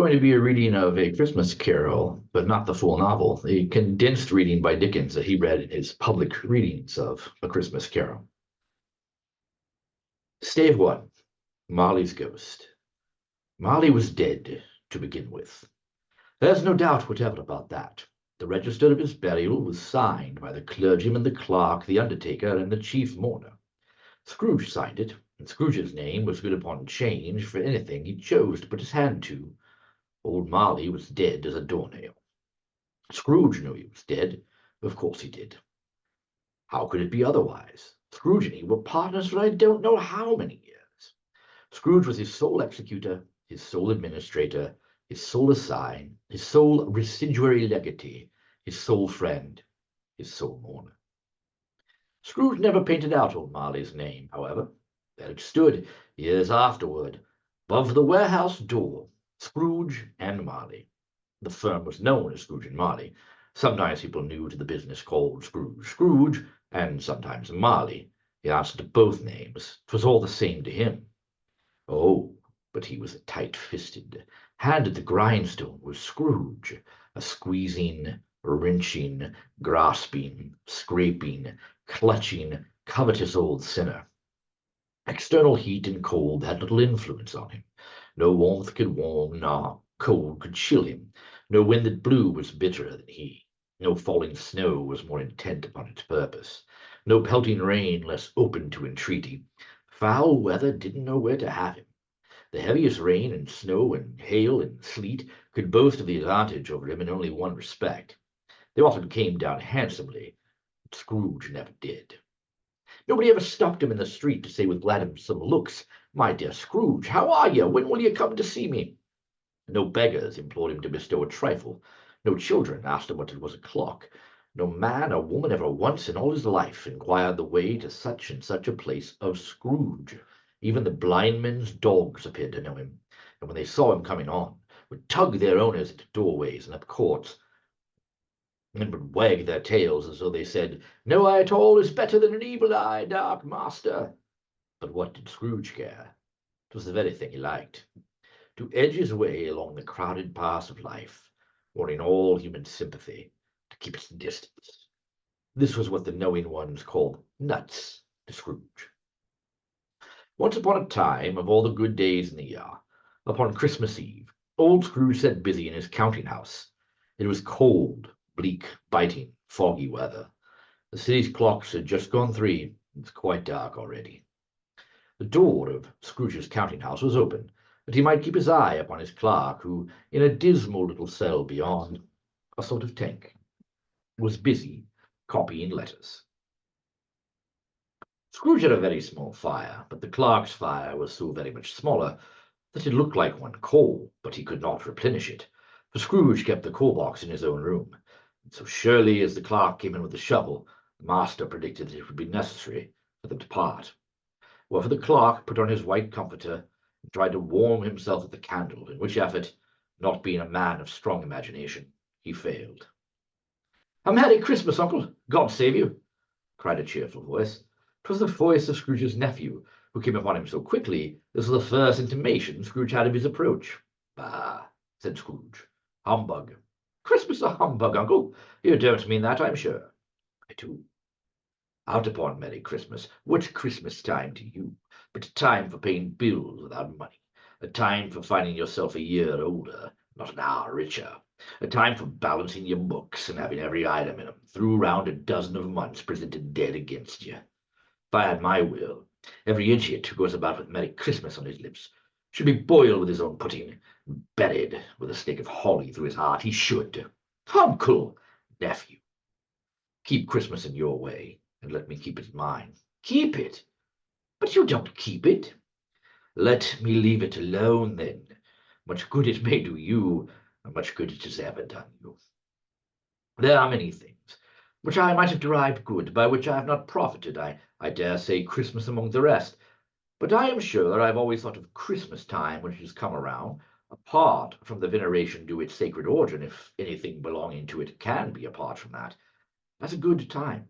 going to be a reading of A Christmas Carol, but not the full novel, a condensed reading by Dickens that he read in his public readings of A Christmas Carol. Stave 1. Molly's Ghost. Molly was dead, to begin with. There's no doubt whatever about that. The register of his burial was signed by the clergyman, the clerk, the undertaker, and the chief mourner. Scrooge signed it, and Scrooge's name was good upon change for anything he chose to put his hand to. Old Molly was dead as a doornail. Scrooge knew he was dead. Of course he did. How could it be otherwise? Scrooge and he were partners for I don't know how many years. Scrooge was his sole executor, his sole administrator, his sole assign, his sole residuary legatee, his sole friend, his sole mourner. Scrooge never painted out old Marley's name, however. There it stood, years afterward, above the warehouse door, Scrooge and Marley. The firm was known as Scrooge and Marley. Sometimes people new to the business called Scrooge, and sometimes Marley. He answered to both names. 'Twas all the same to him. Oh, but he was tight-fisted. Hand at the grindstone was Scrooge, a squeezing, wrenching, grasping, scraping, clutching, covetous old sinner. External heat and cold had little influence on him. No warmth could warm, nor cold could chill him. No wind that blew was bitterer than he. No falling snow was more intent upon its purpose. No pelting rain less open to entreaty. Foul weather didn't know where to have him. The heaviest rain and snow and hail and sleet could boast of the advantage over him in only one respect. They often came down handsomely, but Scrooge never did. Nobody ever stopped him in the street to say with gladsome looks, "My dear Scrooge, how are you? When will you come to see me?" No beggars implored him to bestow a trifle. No children asked him what it was o'clock. No man or woman ever once in all his life inquired the way to such and such a place of Scrooge. Even the blind men's dogs appeared to know him, and when they saw him coming on, would tug their owners into doorways and up courts, and would wag their tails as though they said, "No eye at all is better than an evil eye, dark master." But what did Scrooge care? It was the very thing he liked. To edge his way along the crowded paths of life, wanting all human sympathy, to keep its distance. This was what the knowing ones called nuts to Scrooge. Once upon a time, of all the good days in the year, upon Christmas Eve, old Scrooge sat busy in his counting-house. It was cold, bleak, biting, foggy weather. The city's clocks had just gone 3. It was quite dark already. The door of Scrooge's counting-house was open, that he might keep his eye upon his clerk, who, in a dismal little cell beyond, a sort of tank, was busy copying letters. Scrooge had a very small fire, but the clerk's fire was so very much smaller that it looked like one coal, but he could not replenish it, for Scrooge kept the coal-box in his own room. And so surely as the clerk came in with the shovel, the master predicted that it would be necessary for them to part. Wherefore the clerk put on his white comforter and tried to warm himself at the candle, in which effort, not being a man of strong imagination, he failed. "A Merry Christmas, uncle! God save you!" cried a cheerful voice. 'Twas the voice of Scrooge's nephew, who came upon him so quickly this was the first intimation Scrooge had of his approach. "Bah!" said Scrooge. "Humbug! Christmas a humbug, uncle! You don't mean that, I'm sure." "I do. Out upon Merry Christmas. What's Christmas time to you? But a time for paying bills without money. A time for finding yourself a year older, not an hour richer. A time for balancing your books and having every item in 'em through round a dozen of months presented dead against you. If I had my will, every idiot who goes about with Merry Christmas on his lips should be boiled with his own pudding, and buried with a stake of holly through his heart. He should. Uncle, nephew, keep Christmas in your way, and let me keep it in mine." "Keep it? But you don't keep it." "Let me leave it alone, then. Much good it may do you, and much good it has ever done you. There are many things which I might have derived good, by which I have not profited. I dare say Christmas among the rest. But I am sure I have always thought of Christmas time when it has come around, apart from the veneration due its sacred origin, if anything belonging to it can be apart from that, as a good time,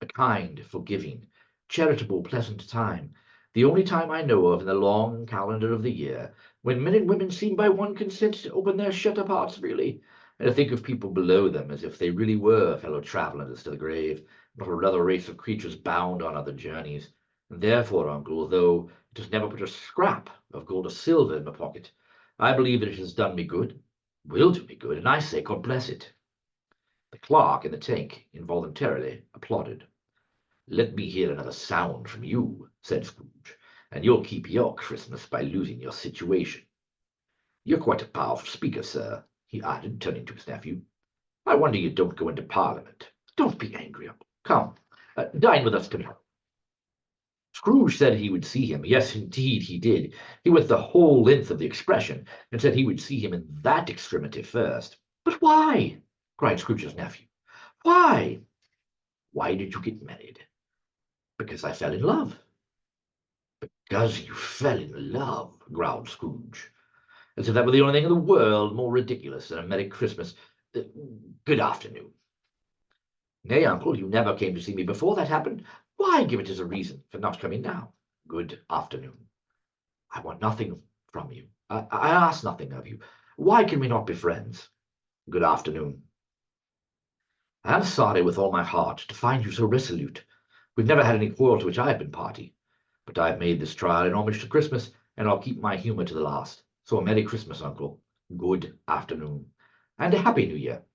a kind, forgiving, charitable, pleasant time, The only time I know of in the long calendar of the year when men and women seem by one consent to open their shut-up hearts freely, and to think of people below them as if they really were fellow travellers to the grave, not another race of creatures bound on other journeys. And therefore, uncle, though it has never put a scrap of gold or silver in my pocket, I believe that it has done me good, will do me good, and I say God bless it. The clerk in the tank involuntarily applauded. "Let me hear another sound from you," said Scrooge, "and you'll keep your Christmas by losing your situation. You're quite a powerful speaker, sir," he added, turning to his nephew. "I wonder you don't go into Parliament. Don't be angry, uncle. Come, dine with us tomorrow." Scrooge said he would see him. Yes, indeed, he did. He went the whole length of the expression, and said he would see him in that extremity first. "But why?" cried Scrooge's nephew. "Why?" "Why did you get married?" "Because I fell in love." "Because you fell in love," growled Scrooge, as if that were the only thing in the world more ridiculous than a Merry Christmas. Good afternoon." "Nay, uncle, you never came to see me before that happened. Why give it as a reason for not coming now?" "Good afternoon." "I want nothing from you. I ask nothing of you. Why can we not be friends?" "Good afternoon." "I am sorry with all my heart to find you so resolute. We've never had any quarrel to which I have been party. But I have made this trial in homage to Christmas, and I'll keep my humour to the last. So a Merry Christmas, uncle. Good afternoon. And a Happy New Year.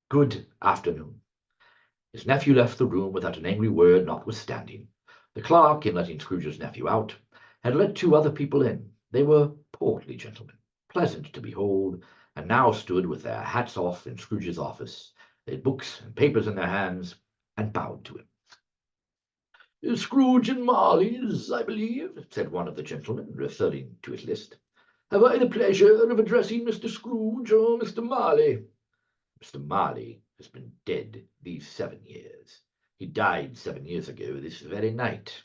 Good afternoon." His nephew left the room without an angry word notwithstanding. The clerk, in letting Scrooge's nephew out, had let two other people in. They were portly gentlemen, pleasant to behold, and now stood with their hats off in Scrooge's office. They had books and papers in their hands, and bowed to him. "Scrooge and Marley's, I believe," said one of the gentlemen, referring to his list. "Have I the pleasure of addressing Mr. Scrooge or Mr. Marley?" "Mr. Marley has been dead these 7 years. He died 7 years ago this very night."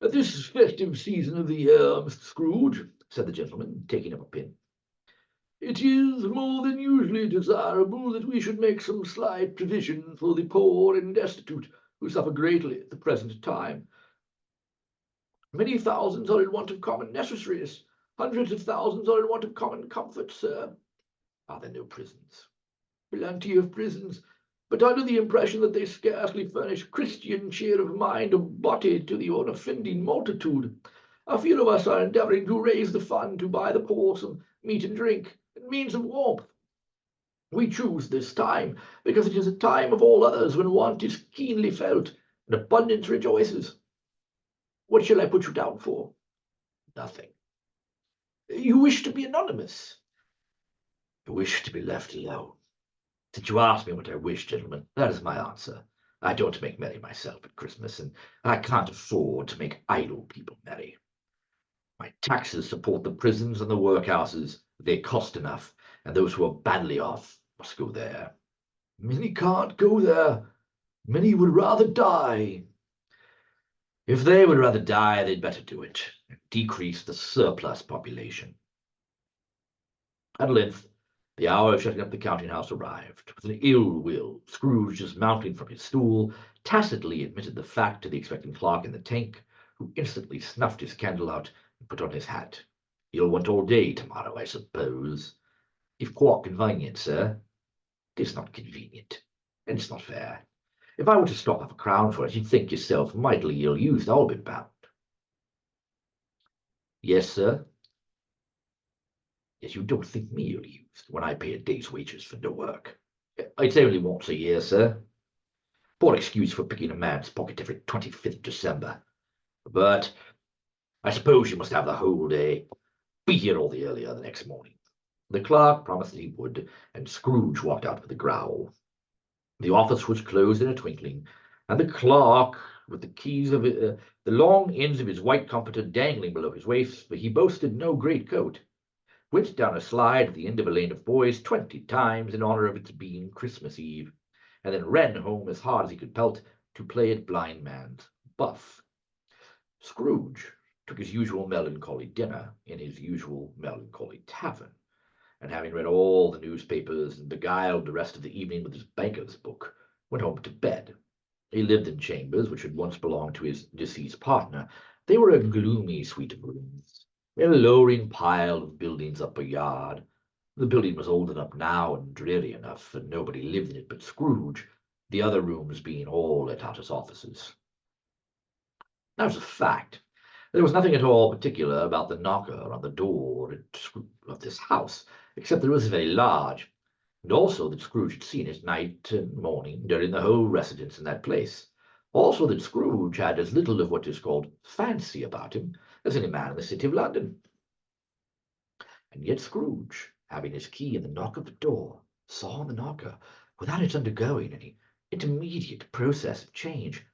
"At this festive season of the year, Mr. Scrooge," said the gentleman, taking up a pen, "it is more than usually desirable that we should make some slight provision for the poor and destitute who suffer greatly at the present time. Many thousands are in want of common necessaries. Hundreds of thousands are in want of common comforts, sir." "Are there no prisons?" "Plenty of prisons, but under the impression that they scarcely furnish Christian cheer of mind or body to the unoffending multitude. A few of us are endeavouring to raise the fund to buy the poor some meat and drink, and means of warmth. We choose this time because it is a time of all others when want is keenly felt and abundance rejoices. What shall I put you down for?" "Nothing." "You wish to be anonymous?" "I wish to be left alone. Since you ask me what I wish, gentlemen, that is my answer. I don't make merry myself at Christmas, and I can't afford to make idle people merry. My taxes support the prisons and the workhouses. They cost enough, and those who are badly off must go there." "Many can't go there. Many would rather die." "If they would rather die, they'd better do it, and decrease the surplus population." At length the hour of shutting up the counting-house arrived. With an ill will, Scrooge, dismounting from his stool, tacitly admitted the fact to the expectant clerk in the tank, who instantly snuffed his candle out and put on his hat. "You'll want all day tomorrow, I suppose?" "If quite convenient, sir." "It's not convenient, and it's not fair. If I were to stop half a crown for it, you'd think yourself mightily ill-used, I'll be bound." "Yes, sir." "Yes, you don't think me ill-used when I pay a day's wages for no work." "It's only once a year, sir. Poor excuse for picking a man's pocket every 25th of December. But I suppose you must have the whole day. Be here all the earlier the next morning." The clerk promised that he would, and Scrooge walked out with a growl. The office was closed in a twinkling, and the clerk, with the keys of the long ends of his white comforter dangling below his waist, for he boasted no great coat, went down a slide at the end of a lane of boys 20 times in honour of its being Christmas Eve, and then ran home as hard as he could pelt to play at blind man's buff. Scrooge took his usual melancholy dinner in his usual melancholy tavern, and having read all the newspapers and beguiled the rest of the evening with his banker's book, went home to bed. He lived in chambers which had once belonged to his deceased partner. They were a gloomy suite of rooms, in a lowering pile of buildings up a yard. The building was old enough now and dreary enough, and nobody lived in it but Scrooge, the other rooms being all let out as offices. That was a fact. There was nothing at all particular about the knocker on the door of this house, except that it was very large, and also that Scrooge had seen it night and morning during the whole residence in that place. Also that Scrooge had as little of what is called fancy about him as any man in the city of London. And yet Scrooge, having his key in the knock of the door, saw on the knocker, without its undergoing any intermediate process of change,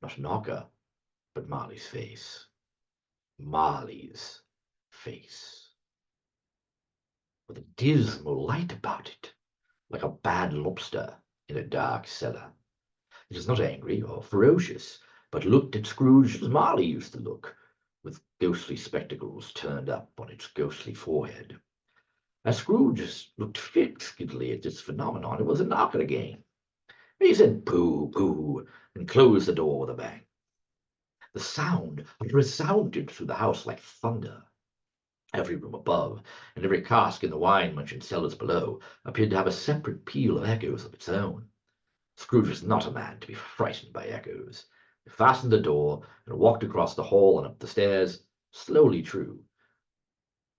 not a knocker, but Marley's face. Marley's face, with a dismal light about it, like a bad lobster in a dark cellar. It was not angry or ferocious, but looked at Scrooge as Marley used to look, with ghostly spectacles turned up on its ghostly forehead. As Scrooge looked fixedly at this phenomenon, it was a knocker again. He said, "Pooh, pooh," and closed the door with a bang. The sound resounded through the house like thunder. Every room above, and every cask in the wine-merchant's cellars below, appeared to have a separate peal of echoes of its own. Scrooge was not a man to be frightened by echoes. He fastened the door, and walked across the hall and up the stairs, slowly true,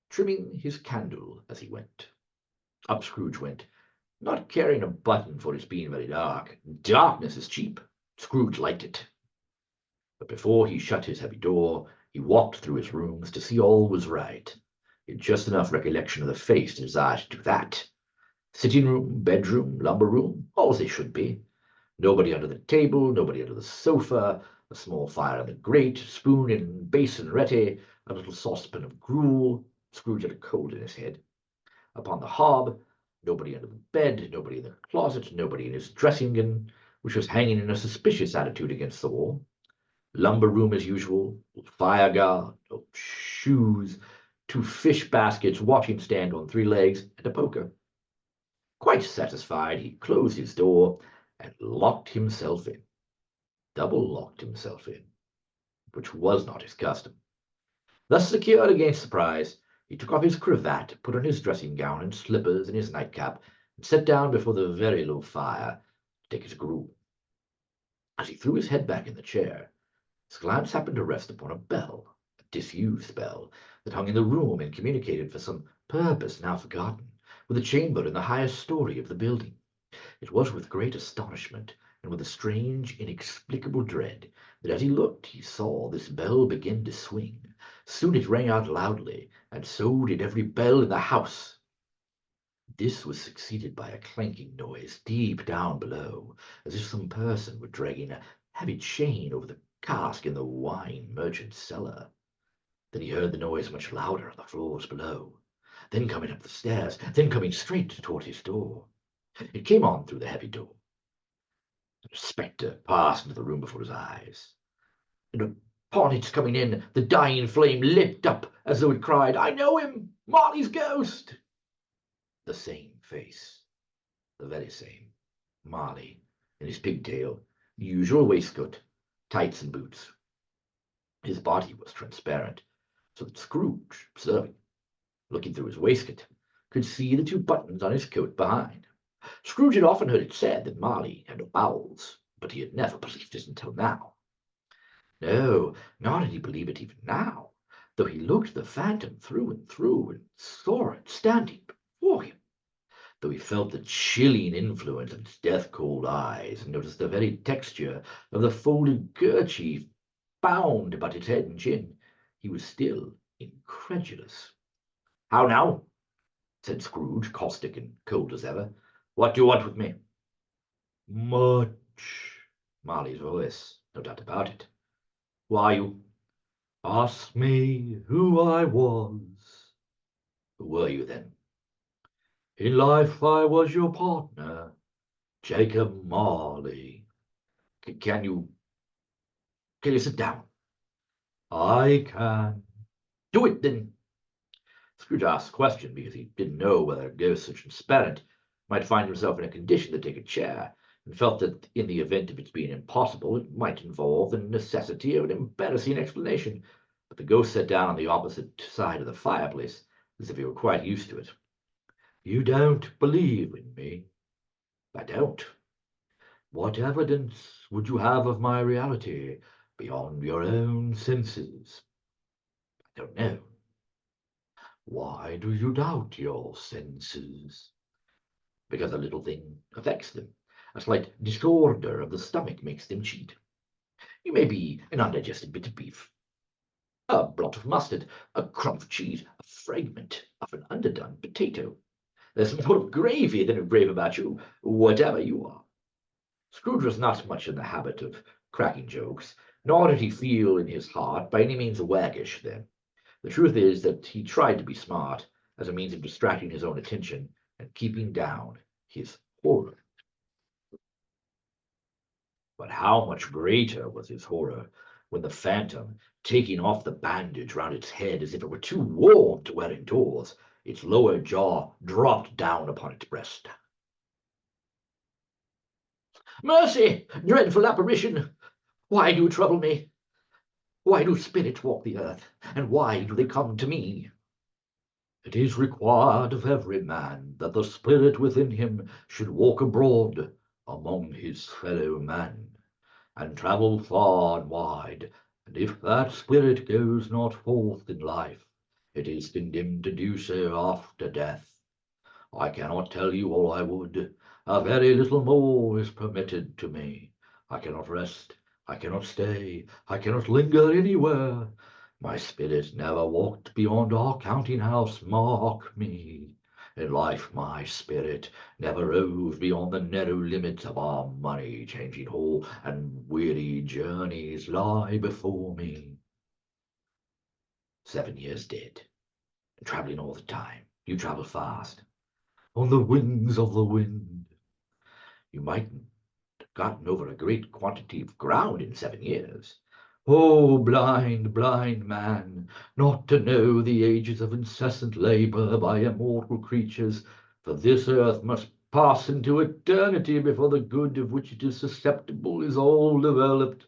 trimming his candle as he went. Up Scrooge went, not caring a button for its being very dark. Darkness is cheap. Scrooge liked it. But before he shut his heavy door, he walked through his rooms to see all was right. He had just enough recollection of the face to desire to do that. Sitting room, bedroom, lumber room, all as they should be. Nobody under the table, nobody under the sofa, a small fire in the grate, spoon and basin ready, a little saucepan of gruel. Scrooge had a cold in his head. Upon the hob, nobody under the bed, nobody in the closet, nobody in his dressing gown, which was hanging in a suspicious attitude against the wall. Lumber room as usual, fire guard, shoes, two fish baskets, washing stand on three legs, and a poker. Quite satisfied, he closed his door and locked himself in. Double locked himself in, which was not his custom. Thus secured against surprise, he took off his cravat, put on his dressing gown and slippers and his nightcap, and sat down before the very low fire to take his gruel. As he threw his head back in the chair, his glance happened to rest upon a bell, a disused bell, that hung in the room and communicated for some purpose now forgotten with a chamber in the highest story of the building. It was with great astonishment, and with a strange, inexplicable dread, that as he looked he saw this bell begin to swing. Soon it rang out loudly, and so did every bell in the house. This was succeeded by a clanking noise deep down below, as if some person were dragging a heavy chain over the cask in the wine-merchant's cellar. Then he heard the noise much louder on the floors below, then coming up the stairs, then coming straight toward his door. It came on through the heavy door. A spectre passed into the room before his eyes, and upon its coming in, the dying flame leapt up as though it cried, "I know him! Marley's ghost!" The same face, the very same. Marley, in his pigtail, usual waistcoat, tights and boots. His body was transparent, so that Scrooge, observing, looking through his waistcoat, could see the two buttons on his coat behind. Scrooge had often heard it said that Marley had no bowels, but he had never believed it until now. No, nor did he believe it even now, though he looked the phantom through and saw it standing before him, though he felt the chilling influence of its death-cold eyes, and noticed the very texture of the folded kerchief bound about its head and chin, he was still incredulous. "How now?" said Scrooge, caustic and cold as ever. "What do you want with me?" "Much." Marley's voice, no doubt about it. "Who are you?" "Ask me who I was." "Who were you, then?" "In life I was your partner, Jacob Marley." Can you sit down?" "I can." "Do it, then." Scrooge asked the question because he didn't know whether a ghost so transparent might find himself in a condition to take a chair, and felt that in the event of its being impossible, it might involve the necessity of an embarrassing explanation. But the ghost sat down on the opposite side of the fireplace, as if he were quite used to it. You don't believe in me? I don't. What evidence would you have of my reality beyond your own senses? I don't know. Why do you doubt your senses? Because a little thing affects them. A slight disorder of the stomach makes them cheat. You may be an undigested bit of beef, a blot of mustard, a crumb of cheese, a fragment of an underdone potato. There's more of gravy than of grave about you, whatever you are. Scrooge was not much in the habit of cracking jokes, nor did he feel in his heart by any means waggish then. The truth is that he tried to be smart as a means of distracting his own attention and keeping down his horror. But how much greater was his horror when the phantom, taking off the bandage round its head as if it were too warm to wear indoors, its lower jaw dropped down upon its breast. Mercy, dreadful apparition! Why do you trouble me? Why do spirits walk the earth, and why do they come to me? It is required of every man that the spirit within him should walk abroad among his fellow men, and travel far and wide, and if that spirit goes not forth in life, it is condemned to do so after death. I cannot tell you all I would. A very little more is permitted to me. I cannot rest, I cannot stay, I cannot linger anywhere. My spirit never walked beyond our counting-house, mark me. In life my spirit never roved beyond the narrow limits of our money-changing hall, and weary journeys lie before me. 7 years dead, and travelling all the time. You travel fast, on the wings of the wind. You mightn't have gotten over a great quantity of ground in 7 years. Oh, blind, blind man, not to know the ages of incessant labour by immortal creatures, for this earth must pass into eternity before the good of which it is susceptible is all developed.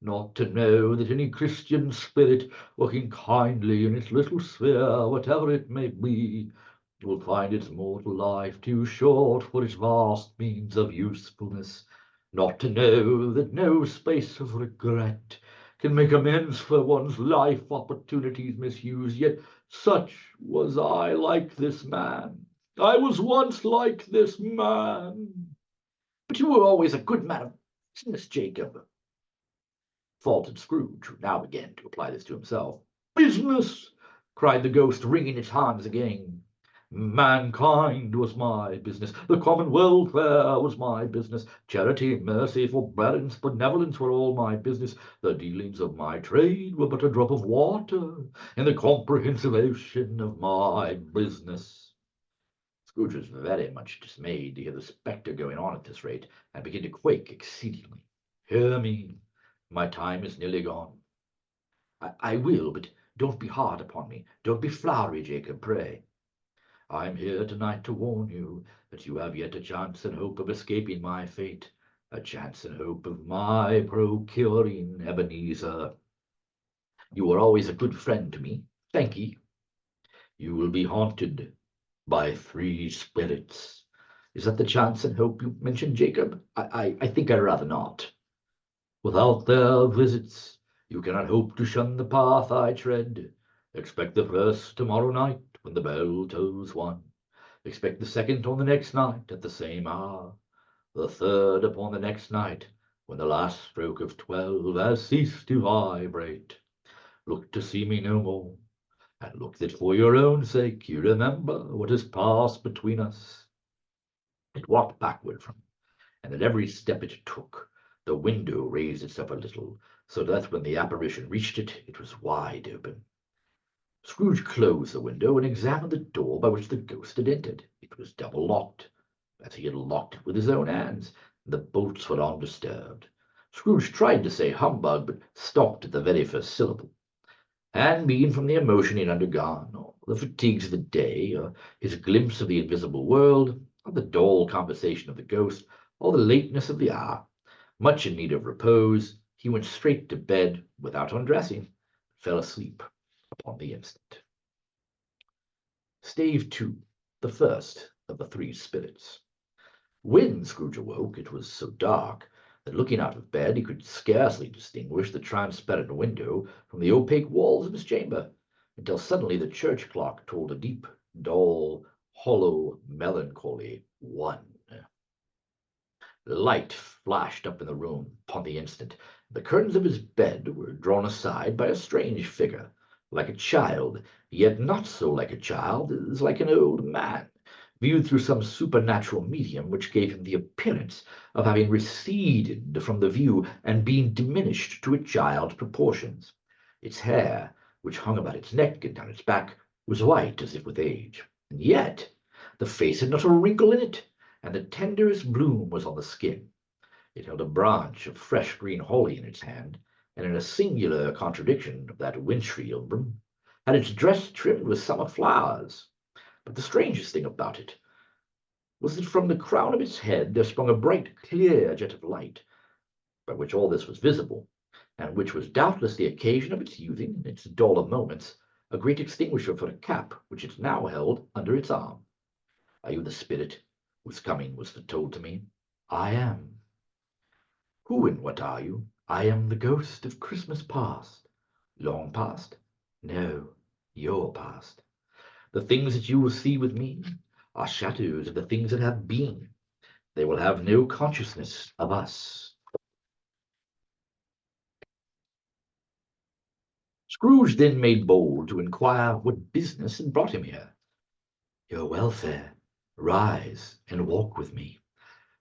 Not to know that any Christian spirit, working kindly in its little sphere, whatever it may be, will find its mortal life too short for its vast means of usefulness. Not to know that no space of regret can make amends for one's life opportunities misused. Yet such was I like this man. I was once like this man. But you were always a good man of business, Jacob, faltered Scrooge, who now began to apply this to himself. Business! Cried the ghost, wringing its hands again. Mankind was my business. The common welfare was my business. Charity, mercy, forbearance, benevolence were all my business. The dealings of my trade were but a drop of water in the comprehensive ocean of my business. Scrooge was very much dismayed to hear the spectre going on at this rate, and began to quake exceedingly. Hear me. My time is nearly gone. I will, but don't be hard upon me. Don't be flowery, Jacob, pray. I am here tonight to warn you that you have yet a chance and hope of escaping my fate, a chance and hope of my procuring Ebenezer. You were always a good friend to me. Thank ye. You will be haunted by 3 spirits. Is that the chance and hope you mentioned, Jacob? I think I'd rather not. Without their visits, you cannot hope to shun the path I tread. Expect the first tomorrow night when the bell tolls 1. Expect the second on the next night at the same hour. The third upon the next night when the last stroke of 12 has ceased to vibrate. Look to see me no more, and look that for your own sake you remember what has passed between us. It walked backward from him, and at every step it took, the window raised itself a little, so that when the apparition reached it, it was wide open. Scrooge closed the window and examined the door by which the ghost had entered. It was double locked, as he had locked it with his own hands, and the bolts were undisturbed. Scrooge tried to say humbug, but stopped at the very first syllable. And being from the emotion he had undergone, or the fatigues of the day, or his glimpse of the invisible world, or the dull conversation of the ghost, all the lateness of the hour, much in need of repose, he went straight to bed without undressing, fell asleep upon the instant. Stave 2, the first of the three spirits. When Scrooge awoke, it was so dark that looking out of bed he could scarcely distinguish the transparent window from the opaque walls of his chamber, until suddenly the church clock tolled a deep, dull, hollow, melancholy 1. Light flashed up in the room upon the instant. The curtains of his bed were drawn aside by a strange figure, like a child, yet not so like a child as like an old man, viewed through some supernatural medium which gave him the appearance of having receded from the view and being diminished to a child's proportions. Its hair, which hung about its neck and down its back, was white as if with age, and yet the face had not a wrinkle in it, and the tenderest bloom was on the skin. It held a branch of fresh green holly in its hand, and in a singular contradiction of that wintry emblem, had its dress trimmed with summer flowers. But the strangest thing about it was that from the crown of its head there sprung a bright, clear jet of light, by which all this was visible, and which was doubtless the occasion of its using, in its duller moments, a great extinguisher for a cap which it now held under its arm. Are you the spirit whose coming was foretold to me? I am. Who and what are you? I am the ghost of Christmas past. Long past? No, your past. The things that you will see with me are shadows of the things that have been. They will have no consciousness of us. Scrooge then made bold to inquire what business had brought him here. Your welfare. Rise and walk with me.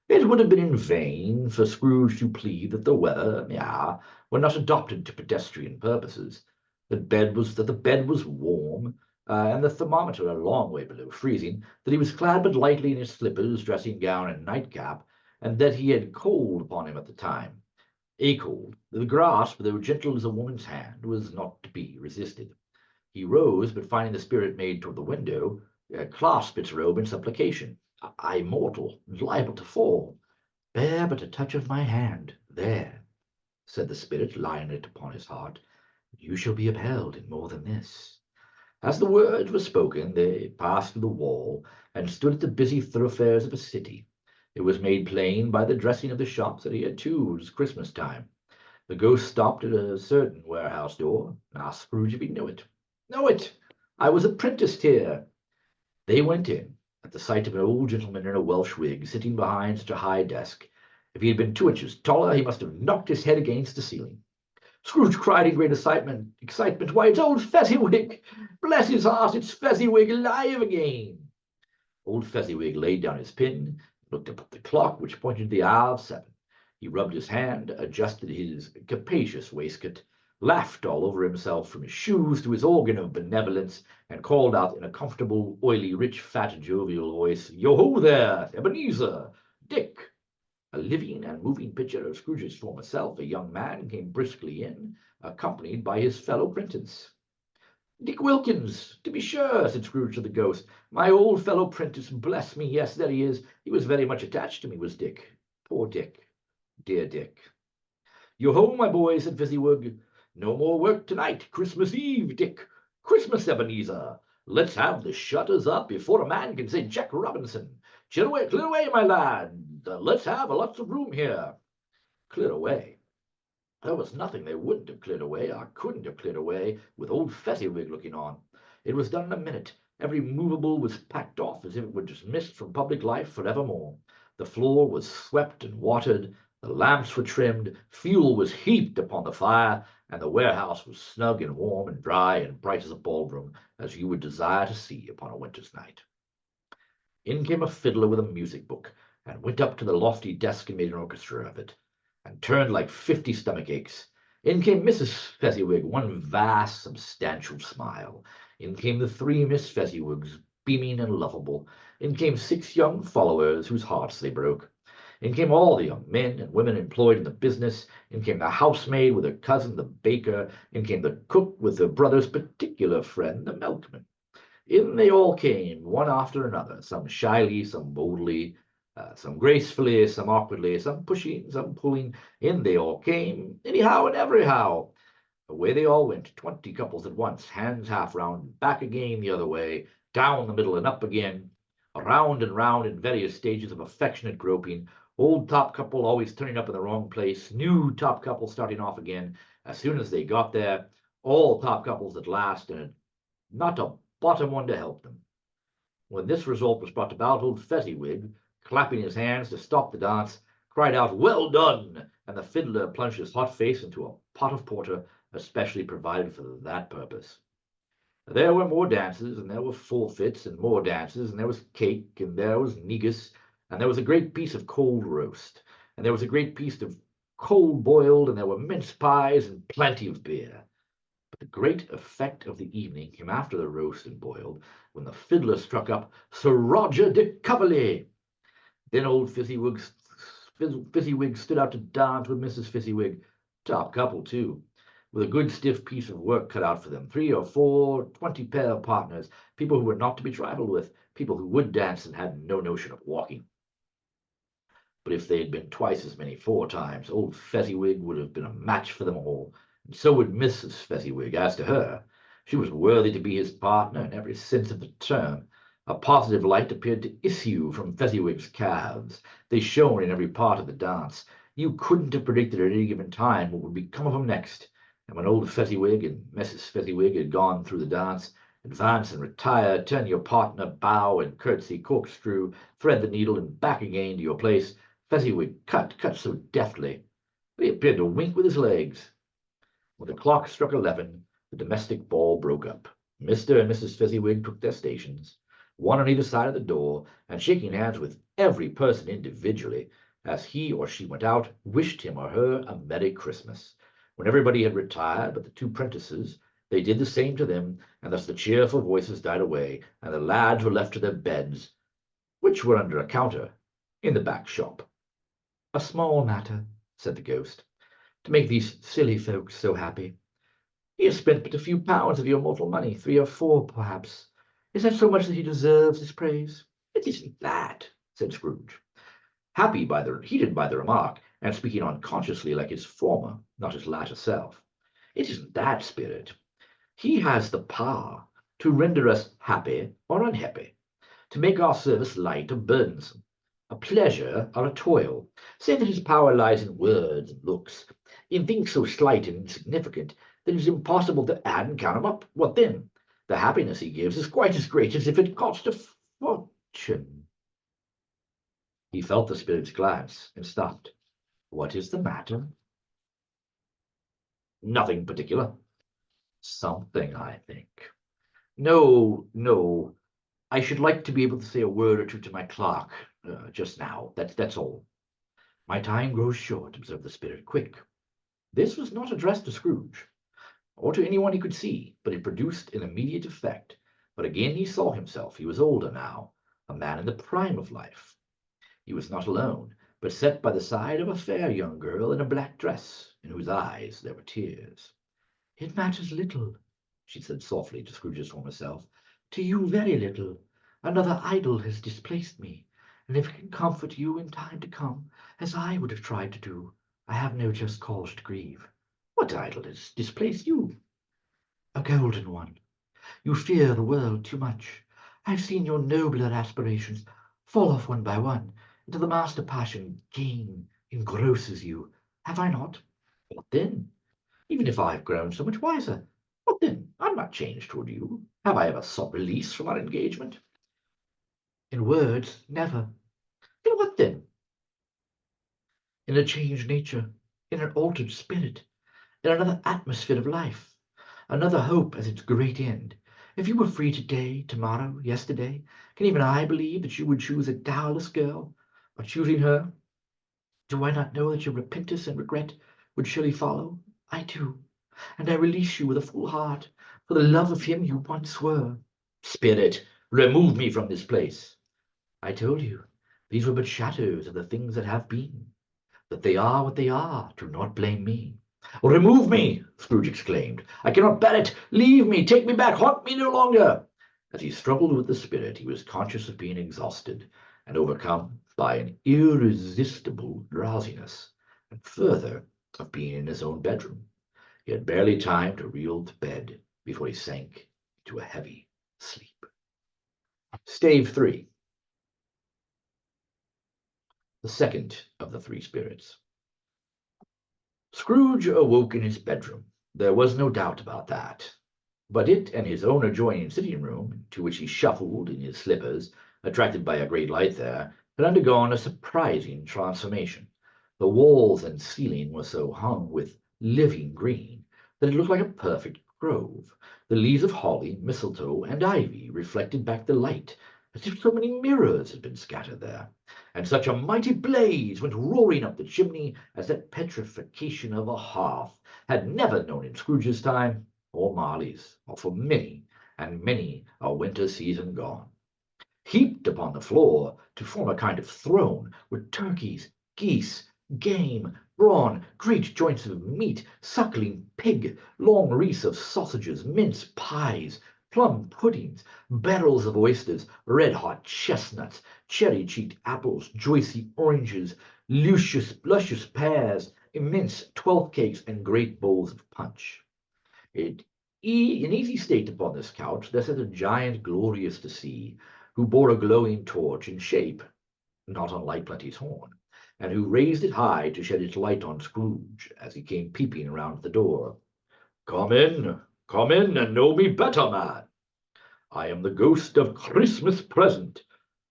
It would have been in vain for Scrooge to plead that the weather and the hour were not adopted to pedestrian purposes, that the bed was warm, and the thermometer a long way below freezing, that he was clad but lightly in his slippers, dressing gown, and nightcap, and that he had cold upon him at the time. A cold, the grasp, though gentle as a woman's hand, was not to be resisted. He rose, but finding the spirit made toward the window, clasped its robe in supplication. I mortal, and liable to fall. Bear but a touch of my hand. There, said the spirit, laying it upon his heart. You shall be upheld in more than this. As the words were spoken, they passed through the wall, and stood at the busy thoroughfares of a city. It was made plain by the dressing of the shops that here too was Christmas time. The ghost stopped at a certain warehouse door, and asked Scrooge if he knew it. Know it! I was apprenticed here. They went in, at the sight of an old gentleman in a Welsh wig, sitting behind such a high desk. If he had been 2 inches taller, he must have knocked his head against the ceiling. Scrooge cried in great excitement, why, it's old Fezziwig! Bless his heart, it's Fezziwig alive again! Old Fezziwig laid down his pen, looked up at the clock, which pointed to the hour of 7. He rubbed his hand, adjusted his capacious waistcoat, laughed all over himself from his shoes to his organ of benevolence, and called out in a comfortable, oily, rich, fat, jovial voice, Yo-ho there, Ebenezer! Dick! A living and moving picture of Scrooge's former self, a young man, came briskly in, accompanied by his fellow prentice. Dick Wilkins, to be sure, said Scrooge to the ghost. My old fellow prentice, bless me, yes, there he is. He was very much attached to me, was Dick. Poor Dick. Dear Dick. Yo-ho, my boy, said Fezziwig. No more work tonight. Christmas Eve, Dick. Christmas, Ebenezer. Let's have the shutters up before a man can say Jack Robinson. Clear away, my lad. Let's have lots of room here. Clear away. There was nothing they wouldn't have cleared away, or couldn't have cleared away, with old Fezziwig looking on. It was done in a minute. Every movable was packed off as if it were dismissed from public life for evermore. The floor was swept and watered, the lamps were trimmed, fuel was heaped upon the fire, and the warehouse was snug and warm and dry and bright as a ballroom, as you would desire to see upon a winter's night. In came a fiddler with a music book, and went up to the lofty desk and made an orchestra of it, and turned like 50 stomach aches. In came Mrs. Fezziwig, one vast, substantial smile. In came the 3 Miss Fezziwigs, beaming and lovable. In came 6 young followers, whose hearts they broke. In came all the young men and women employed in the business. In came the housemaid with her cousin, the baker. In came the cook with her brother's particular friend, the milkman. In they all came, one after another, some shyly, some boldly, Some gracefully, some awkwardly, some pushing, some pulling, in they all came, anyhow and everyhow. Away they all went, 20 couples at once, hands half round, back again the other way, down the middle and up again, around and round in various stages of affectionate groping, old top couple always turning up in the wrong place, new top couple starting off again as soon as they got there, all top couples at last, and not a bottom one to help them. When this result was brought about, old Fezziwig, clapping his hands to stop the dance, cried out, "Well done!" and the fiddler plunged his hot face into a pot of porter especially provided for that purpose. There were more dances, and there were forfeits, and more dances, and there was cake, and there was negus, and there was a great piece of cold roast, and there was a great piece of cold boiled, and there were mince pies, and plenty of beer. But the great effect of the evening came after the roast and boiled, when the fiddler struck up Sir Roger de Coverley. Then old Fezziwig stood out to dance with Mrs. Fezziwig, top couple too, with a good stiff piece of work cut out for them, 3 or 4, 20 pair of partners, people who were not to be trifled with, people who would dance and had no notion of walking. But if they had been twice as many 4 times, old Fezziwig would have been a match for them all, and so would Mrs. Fezziwig. As to her, she was worthy to be his partner in every sense of the term. A positive light appeared to issue from Fezziwig's calves. They shone in every part of the dance. You couldn't have predicted at any given time what would become of them next. And when old Fezziwig and Mrs. Fezziwig had gone through the dance, advance and retire, turn your partner, bow and curtsy, corkscrew, thread the needle, and back again to your place, Fezziwig cut so deftly, but he appeared to wink with his legs. When the clock struck 11, the domestic ball broke up. Mr. and Mrs. Fezziwig took their stations, one on either side of the door, and shaking hands with every person individually, as he or she went out, wished him or her a Merry Christmas. When everybody had retired but the 2 prentices, they did the same to them, and thus the cheerful voices died away, and the lads were left to their beds, which were under a counter in the back shop. "A small matter," said the ghost, "to make these silly folks so happy. He has spent but a few pounds of your mortal money, 3 or 4 perhaps. Is that so much that he deserves his praise?" "It isn't that," said Scrooge, heated by the remark, and speaking unconsciously like his former, not his latter self. "It isn't that, Spirit. He has the power to render us happy or unhappy, to make our service light or burdensome, a pleasure or a toil. Say that his power lies in words and looks, in things so slight and insignificant that it is impossible to add and count them up. What then? The happiness he gives is quite as great as if it cost a fortune." He felt the spirit's glance and stopped. "What is the matter?" "Nothing particular." "Something, I think." No. I should like to be able to say a word or two to my clerk just now. That's all." "My time grows short," observed the spirit. "Quick." This was not addressed to Scrooge, or to anyone he could see, but it produced an immediate effect. But again he saw himself. He was older now, a man in the prime of life. He was not alone, but sat by the side of a fair young girl in a black dress, in whose eyes there were tears. "It matters little," she said softly to Scrooge's former self. "To you, very little. Another idol has displaced me, and if it can comfort you in time to come, as I would have tried to do, I have no just cause to grieve." "What idol has displaced you?" "A golden one. You fear the world too much. I have seen your nobler aspirations fall off one by one, until the master passion, gain, engrosses you. Have I not? What then? Even if I have grown so much wiser, what then? I'm not changed toward you. Have I ever sought release from our engagement?" "In words, never." "In what then?" "In a changed nature, in an altered spirit, in another atmosphere of life, another hope as its great end. If you were free today, tomorrow, yesterday, can even I believe that you would choose a dowerless girl, or choosing her, do I not know that your repentance and regret would surely follow? I do, and I release you with a full heart, for the love of him you once were." "Spirit, remove me from this place." "I told you, these were but shadows of the things that have been. That they are what they are, do not blame me." "Remove me!" Scrooge exclaimed. "I cannot bear it. Leave me. Take me back. Haunt me no longer." As he struggled with the spirit, he was conscious of being exhausted and overcome, by an irresistible drowsiness, and further, of being in his own bedroom. He had barely time to reel to bed before he sank into a heavy sleep. Stave 3. The second of the three spirits. Scrooge awoke in his bedroom. There was no doubt about that. But it and his own adjoining sitting-room, to which he shuffled in his slippers, attracted by a great light there, had undergone a surprising transformation. The walls and ceiling were so hung with living green that it looked like a perfect grove. The leaves of holly, mistletoe, and ivy reflected back the light, as if so many mirrors had been scattered there, and such a mighty blaze went roaring up the chimney as that petrification of a hearth had never known in Scrooge's time, or Marley's, or for many and many a winter season gone. Heaped upon the floor, to form a kind of throne, were turkeys, geese, game, brawn, great joints of meat, suckling pig, long wreaths of sausages, mince pies, plum puddings, barrels of oysters, red-hot chestnuts, cherry-cheeked apples, juicy oranges, luscious pears, immense twelfth cakes, and great bowls of punch. In easy state upon this couch there sat a giant glorious to see, who bore a glowing torch in shape, not unlike Plenty's horn, and who raised it high to shed its light on Scrooge as he came peeping round the door. Come in, and know me better, man. I am the ghost of Christmas present.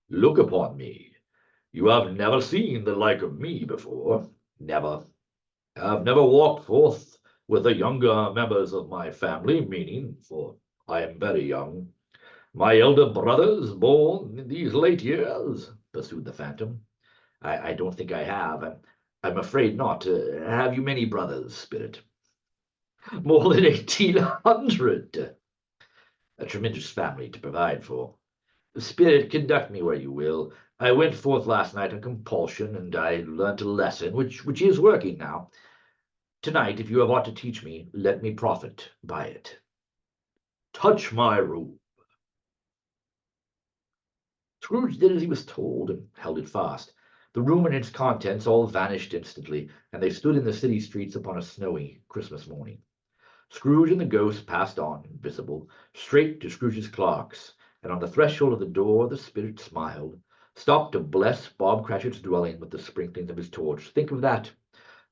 Look upon me. You have never seen the like of me before. Never. I've never walked forth with the younger members of my family, meaning, for I am very young, my elder brothers born in these late years, pursued the Phantom. I don't think I have. I'm afraid not. Have you many brothers, Spirit? More than 1,800. A tremendous family to provide for. Spirit, conduct me where you will. I went forth last night on compulsion, and I learnt a lesson, which is working now. Tonight, if you have aught to teach me, let me profit by it. Touch my robe. Scrooge did as he was told, and held it fast. The room and its contents all vanished instantly, and they stood in the city streets upon a snowy Christmas morning. Scrooge and the ghost passed on, invisible, straight to Scrooge's clerk's, and on the threshold of the door the spirit smiled, stopped to bless Bob Cratchit's dwelling with the sprinklings of his torch. Think of that!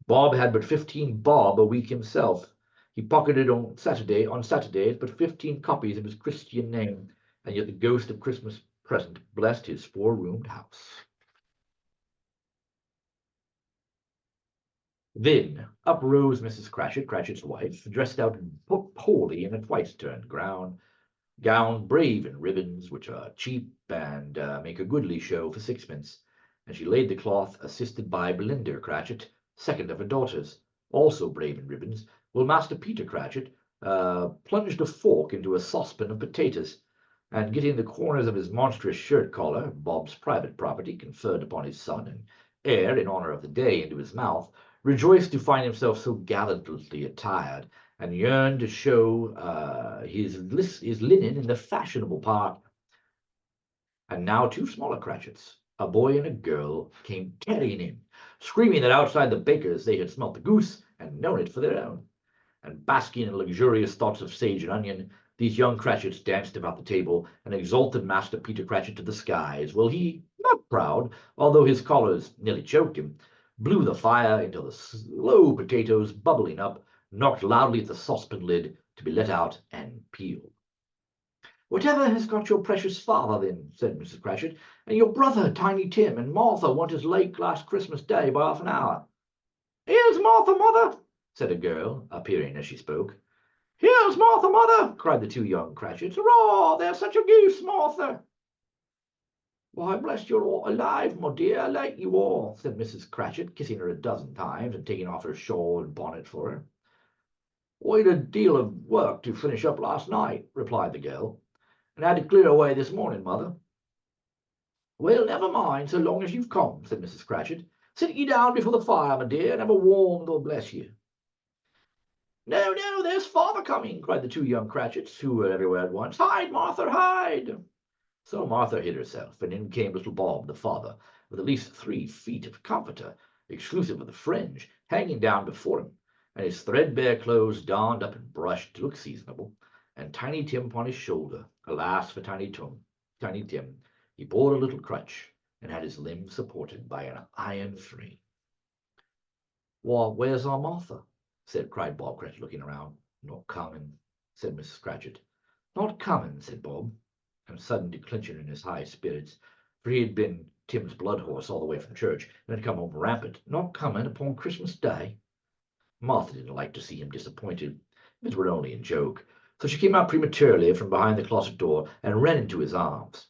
Bob had but 15 bob a week himself. He pocketed on Saturdays but 15 copies of his Christian name, and yet the ghost of Christmas present blessed his four-roomed house. Then up rose Mrs. Cratchit, Cratchit's wife, dressed out poorly in a twice-turned gown brave in ribbons, which are cheap and make a goodly show for sixpence, and she laid the cloth, assisted by Belinda Cratchit, second of her daughters, also brave in ribbons, while Master Peter Cratchit plunged a fork into a saucepan of potatoes, and getting the corners of his monstrous shirt-collar, Bob's private property, conferred upon his son and heir in honour of the day, into his mouth, rejoiced to find himself so gallantly attired, and yearned to show his linen in the fashionable park. And now two smaller Cratchits, a boy and a girl, came tearing in, screaming that outside the baker's they had smelt the goose and known it for their own. And basking in luxurious thoughts of sage and onion, these young Cratchits danced about the table and exalted Master Peter Cratchit to the skies, while he, not proud, although his collars nearly choked him, blew the fire until the slow potatoes, bubbling up, knocked loudly at the saucepan lid to be let out and peeled. "Whatever has got your precious father, then?" said Mrs. Cratchit. "And your brother, Tiny Tim, and Martha weren't as late last Christmas Day by half an hour." "Here's Martha, mother," said a girl, appearing as she spoke. "Here's Martha, mother," cried the two young Cratchits. "Hurrah! There's such a goose, Martha." "Why, bless you're all alive, my dear, like you are," said Mrs. Cratchit, kissing her a dozen times and taking off her shawl and bonnet for her. "I'd a deal of work to finish up last night," replied the girl, "and had to clear away this morning, mother." "Well, never mind, so long as you've come," said Mrs. Cratchit. "Sit ye down before the fire, my dear, and have a warm, Lord bless you." "No, no, there's father coming," cried the two young Cratchits, who were everywhere at once. "Hide, Martha, hide." So Martha hid herself, and in came little Bob, the father, with at least 3 feet of comforter, exclusive of the fringe, hanging down before him, and his threadbare clothes darned up and brushed to look seasonable, and Tiny Tim upon his shoulder. Alas for Tiny Tim, he bore a little crutch, and had his limbs supported by an iron frame. "Why, where's our Martha?" cried Bob Cratchit, looking around. "Not coming," said Mrs. Cratchit. "Not coming," said Bob, and sudden declension in his high spirits, for he had been Tim's blood horse all the way from church, and had come home rampant. "Not coming upon Christmas Day?" Martha didn't like to see him disappointed, if it were only in joke, so she came out prematurely from behind the closet door and ran into his arms.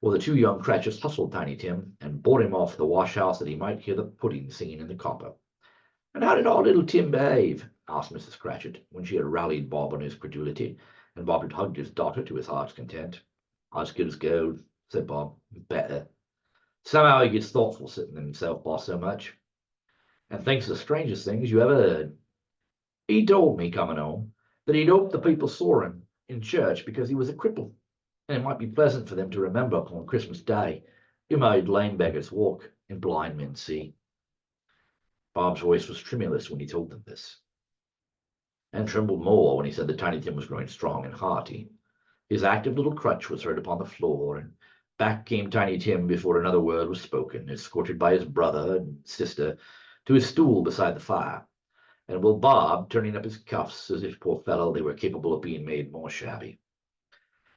Well, the 2 young Cratchits hustled Tiny Tim and bore him off to the wash-house that he might hear the pudding singing in the copper. "And how did our little Tim behave?" asked Mrs. Cratchit, when she had rallied Bob on his credulity, and Bob had hugged his daughter to his heart's content. "As good as gold," said Bob. "Better. Somehow he gets thoughtful sitting himself by so much, and thinks the strangest things you ever heard. He told me, coming home, that he'd hoped the people saw him in church because he was a cripple, and it might be pleasant for them to remember upon Christmas Day who made lame beggars walk and blind men see." Bob's voice was tremulous when he told them this, and trembled more when he said that Tiny Tim was growing strong and hearty. His active little crutch was heard upon the floor, and back came Tiny Tim before another word was spoken, escorted by his brother and sister to his stool beside the fire, and Will Bob turning up his cuffs as if, poor fellow, they were capable of being made more shabby.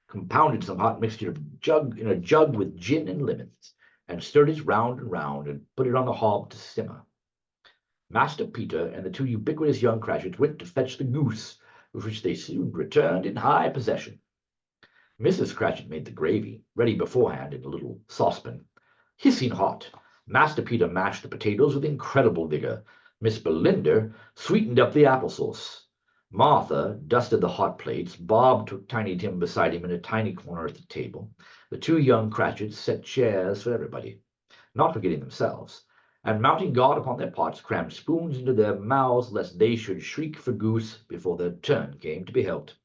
Compounded some hot mixture in a jug with gin and lemons, and stirred it round and round, and put it on the hob to simmer. Master Peter and the 2 ubiquitous young Cratchits went to fetch the goose, with which they soon returned in high possession. Mrs. Cratchit made the gravy, ready beforehand in a little saucepan, hissing hot. Master Peter mashed the potatoes with incredible vigor. Miss Belinda sweetened up the applesauce. Martha dusted the hot plates. Bob took Tiny Tim beside him in a tiny corner at the table. The 2 young Cratchits set chairs for everybody, not forgetting themselves, and mounting guard upon their pots, crammed spoons into their mouths lest they should shriek for goose before their turn came to be helped.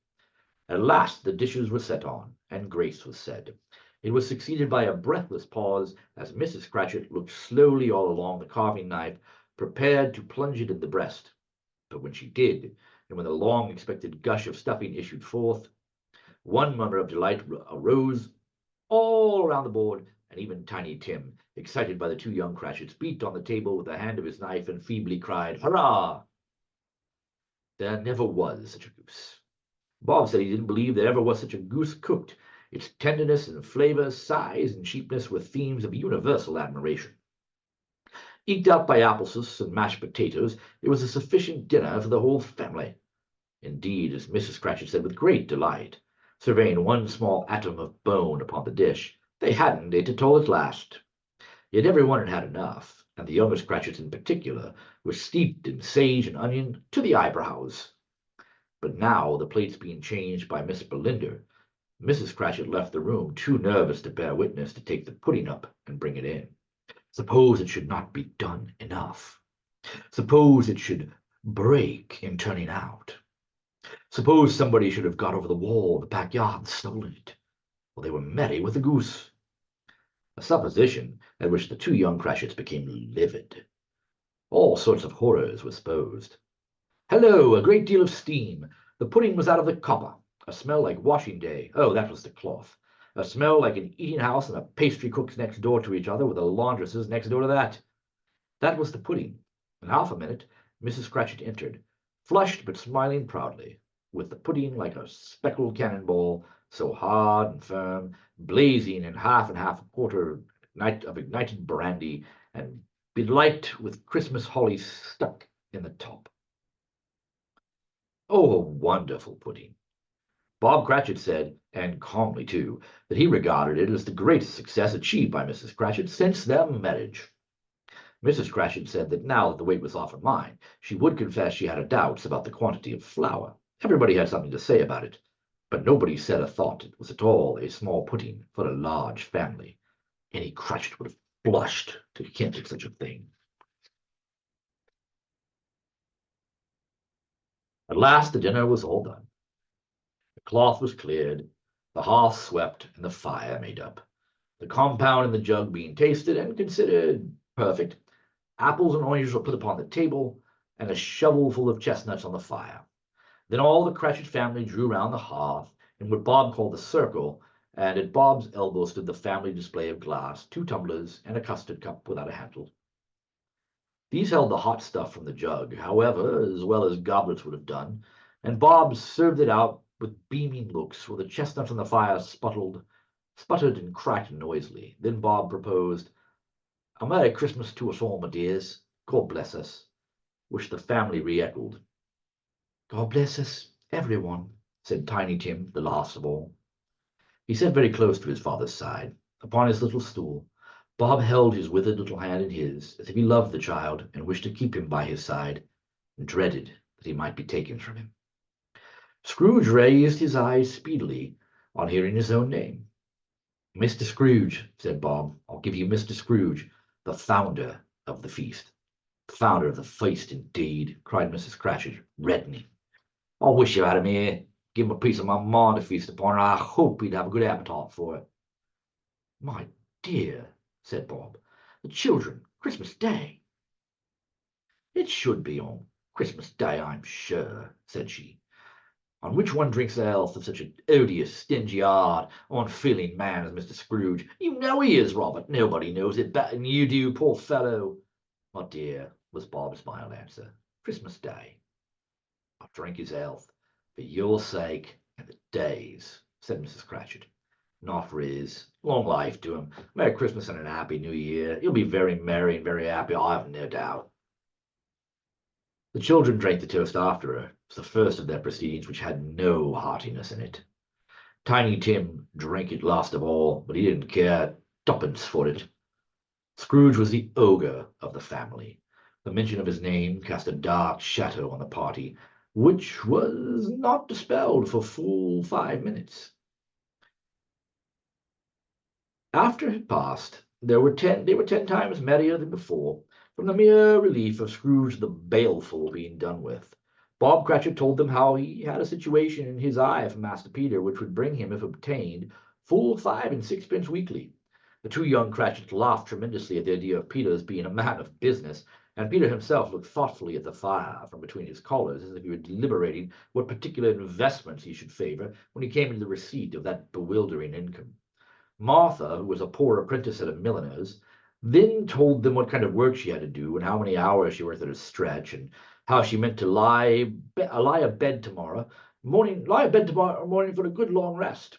At last the dishes were set on, and grace was said. It was succeeded by a breathless pause, as Mrs. Cratchit looked slowly all along the carving knife, prepared to plunge it in the breast. But when she did, and when the long-expected gush of stuffing issued forth, one murmur of delight arose all around the board, and even Tiny Tim, excited by the 2 young Cratchits, beat on the table with the hand of his knife and feebly cried, "Hurrah!" There never was such a goose. Bob said he didn't believe there ever was such a goose cooked. Its tenderness and flavor, size and cheapness were themes of universal admiration. Eked out by applesauce and mashed potatoes, it was a sufficient dinner for the whole family. Indeed, as Mrs. Cratchit said with great delight, surveying one small atom of bone upon the dish, they hadn't ate at all at last. Yet every one had had enough, and the youngest Cratchits in particular were steeped in sage and onion to the eyebrows. But now, the plates being changed by Miss Belinda, Mrs. Cratchit left the room, too nervous to bear witness, to take the pudding up and bring it in. Suppose it should not be done enough. Suppose it should break in turning out. Suppose somebody should have got over the wall of the backyard and stolen it, while they were merry with the goose. A supposition at which the 2 young Cratchits became livid. All sorts of horrors were supposed. Hello, a great deal of steam. The pudding was out of the copper. A smell like washing day. Oh, that was the cloth. A smell like an eating house and a pastry cook's next door to each other, with a laundress's next door to that. That was the pudding. In half a minute, Mrs. Cratchit entered, flushed but smiling proudly, with the pudding like a speckled cannonball, so hard and firm, blazing in half and half a quarter of ignited brandy, and belight with Christmas holly stuck in the top. Oh, a wonderful pudding! Bob Cratchit said, and calmly too, that he regarded it as the greatest success achieved by Mrs. Cratchit since their marriage. Mrs. Cratchit said that now that the weight was off her mind, she would confess she had her doubts about the quantity of flour. Everybody had something to say about it, but nobody said or thought it was at all a small pudding for a large family. Any Cratchit would have blushed to hint at such a thing. At last the dinner was all done. The cloth was cleared, The hearth swept and the fire made up, the compound in the jug being tasted and considered perfect. Apples and oranges were put upon the table, and a shovelful of chestnuts on the fire. Then all the Cratchit family drew round the hearth in what Bob called the circle, and at Bob's elbow stood the family display of glass, 2 tumblers, and a custard cup without a handle. These held the hot stuff from the jug, however, as well as goblets would have done, and Bob served it out with beaming looks, while the chestnuts on the fire sputtered and cracked noisily. Then Bob proposed, "A Merry Christmas to us all, my dears. God bless us," which the family re-echoed. "God bless us, everyone," said Tiny Tim, the last of all. He sat very close to his father's side, upon his little stool. Bob held his withered little hand in his, as if he loved the child and wished to keep him by his side, and dreaded that he might be taken from him. Scrooge raised his eyes speedily on hearing his own name. "Mr. Scrooge," said Bob. "I'll give you Mr. Scrooge, the founder of the feast." "The founder of the feast, indeed!" cried Mrs. Cratchit, reddening. "I wish you had him here. Give him a piece of my mind to feast upon, and I hope he'd have a good appetite for it." "My dear," said Bob, "the children, Christmas Day." "It should be on Christmas Day, I'm sure," said she, "on which one drinks the health of such an odious, stingy-eyed, unfeeling man as Mr. Scrooge. You know he is, Robert. Nobody knows it better than you do, poor fellow." "My dear," was Bob's mild answer, "Christmas Day." "I'll drink his health, for your sake and the day's," said Mrs. Cratchit. "Not for his. Long life to him. Merry Christmas and a happy New Year. He'll be very merry and very happy, I have no doubt." The children drank the toast after her. It was the first of their proceedings which had no heartiness in it. Tiny Tim drank it last of all, but he didn't care twopence for it. Scrooge was the ogre of the family. The mention of his name cast a dark shadow on the party, which was not dispelled for full 5 minutes. After it had passed, they were 10 times merrier than before, from the mere relief of Scrooge the baleful being done with. Bob Cratchit told them how he had a situation in his eye for Master Peter, which would bring him, if obtained, full 5 and 6pence weekly. The 2 young Cratchits laughed tremendously at the idea of Peter's being a man of business, and Peter himself looked thoughtfully at the fire from between his collars, as if he were deliberating what particular investments he should favor when he came into the receipt of that bewildering income. Martha, who was a poor apprentice at a milliner's, then told them what kind of work she had to do, and how many hours she worked at a stretch, and how she meant to lie abed tomorrow morning for a good long rest.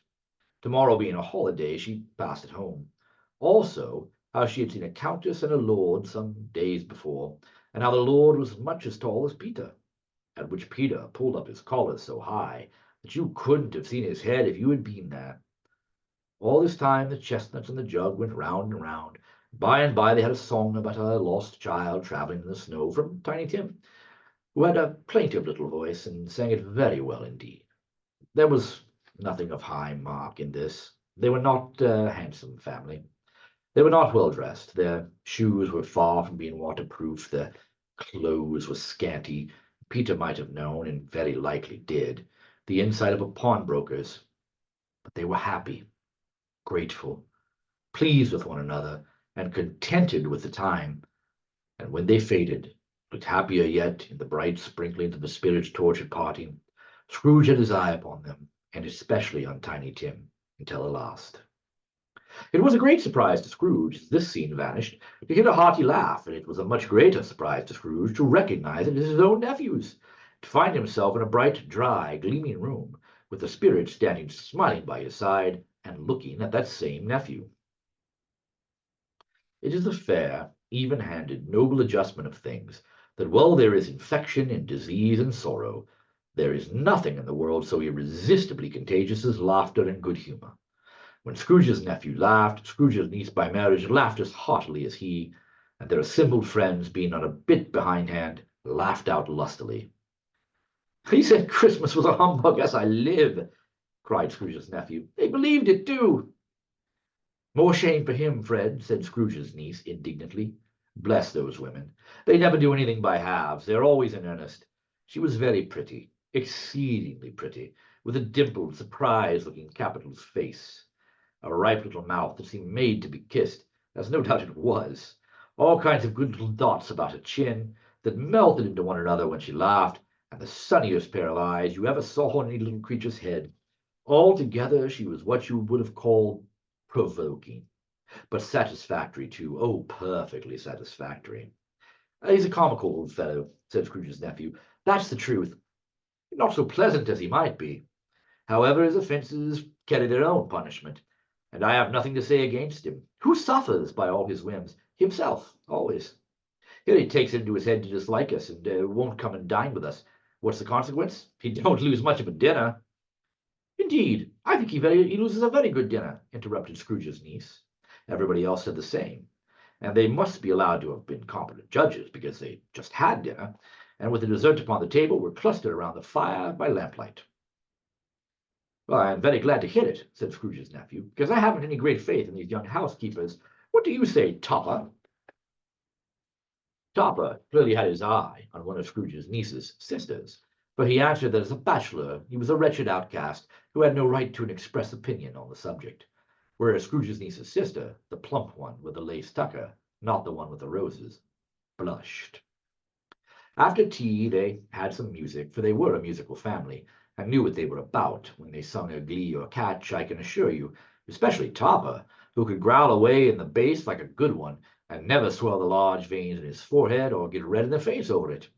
Tomorrow being a holiday, she passed at home. Also, how she had seen a countess and a lord some days before, and how the lord was much as tall as Peter, at which Peter pulled up his collars so high that you couldn't have seen his head if you had been there. All this time the chestnuts and the jug went round and round. By and by they had a song about a lost child travelling in the snow, from Tiny Tim, who had a plaintive little voice, and sang it very well indeed. There was nothing of high mark in this. They were not a handsome family. They were not well dressed. Their shoes were far from being waterproof. Their clothes were scanty. Peter might have known, and very likely did, the inside of a pawnbroker's. But they were happy, grateful, pleased with one another, and contented with the time. And when they faded, looked happier yet in the bright sprinklings of the spirit's torch at parting, Scrooge had his eye upon them, and especially on Tiny Tim, until the last. It was a great surprise to Scrooge, as this scene vanished, to hear a hearty laugh, and it was a much greater surprise to Scrooge to recognize it as his own nephew's, to find himself in a bright, dry, gleaming room, with the spirit standing smiling by his side, and looking at that same nephew. It is the fair, even-handed, noble adjustment of things, that while there is infection and disease and sorrow, there is nothing in the world so irresistibly contagious as laughter and good humor. When Scrooge's nephew laughed, Scrooge's niece by marriage laughed as heartily as he, and their assembled friends, being not a bit behindhand, laughed out lustily. "He said Christmas was a humbug, as I live!" cried Scrooge's nephew. "They believed it, too." "More shame for him, Fred," said Scrooge's niece indignantly. "Bless those women! They never do anything by halves. They are always in earnest. She was very pretty, exceedingly pretty, with a dimpled, surprised-looking capital's face, a ripe little mouth that seemed made to be kissed, as no doubt it was, all kinds of good little dots about her chin that melted into one another when she laughed, and the sunniest pair of eyes you ever saw in any little creature's head. Altogether, she was what you would have called provoking, but satisfactory, too. Oh, perfectly satisfactory. He's a comical old fellow, said Scrooge's nephew. That's the truth. Not so pleasant as he might be. However, his offences carry their own punishment, and I have nothing to say against him. Who suffers by all his whims? Himself, always. Here he takes it into his head to dislike us, and won't come and dine with us. What's the consequence? He don't lose much of a dinner. Indeed, I think he loses a very good dinner, interrupted Scrooge's niece. Everybody else said the same, and they must be allowed to have been competent judges, because they just had dinner, and with the dessert upon the table were clustered around the fire by lamplight. Well, I am very glad to hear it, said Scrooge's nephew, because I haven't any great faith in these young housekeepers. What do you say, Topper? Topper clearly had his eye on one of Scrooge's niece's sisters, for he answered that as a bachelor he was a wretched outcast who had no right to an express opinion on the subject, whereas Scrooge's niece's sister, the plump one with the lace tucker, not the one with the roses, blushed. After tea they had some music, for they were a musical family, and knew what they were about when they sung a glee or catch, I can assure you, especially Topper, who could growl away in the bass like a good one, and never swell the large veins in his forehead or get red in the face over it.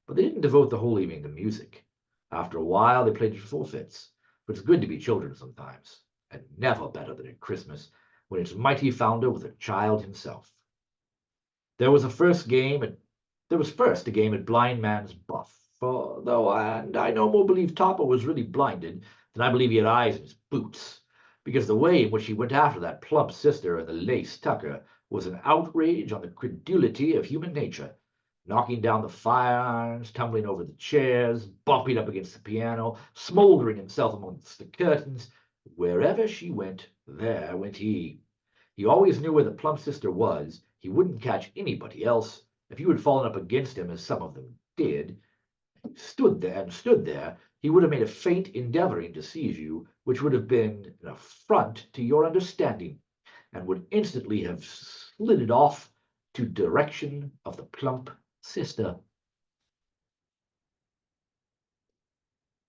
But they didn't devote the whole evening to music. After a while they played it forfeits, for it's good to be children sometimes, and never better than at Christmas, when its mighty founder was a child himself. There was first a game at Blind Man's Buff, for though I no more believe Topper was really blinded than I believe he had eyes in his boots, because the way in which he went after that plump sister and the lace tucker was an outrage on the credulity of human nature, knocking down the fire irons, tumbling over the chairs, bumping up against the piano, smoldering himself amongst the curtains. Wherever she went, there went he. He always knew where the plump sister was. He wouldn't catch anybody else. If you had fallen up against him, as some of them did, stood there, he would have made a feint endeavoring to seize you, which would have been an affront to your understanding, and would instantly have slid it off to direction of the plump sister.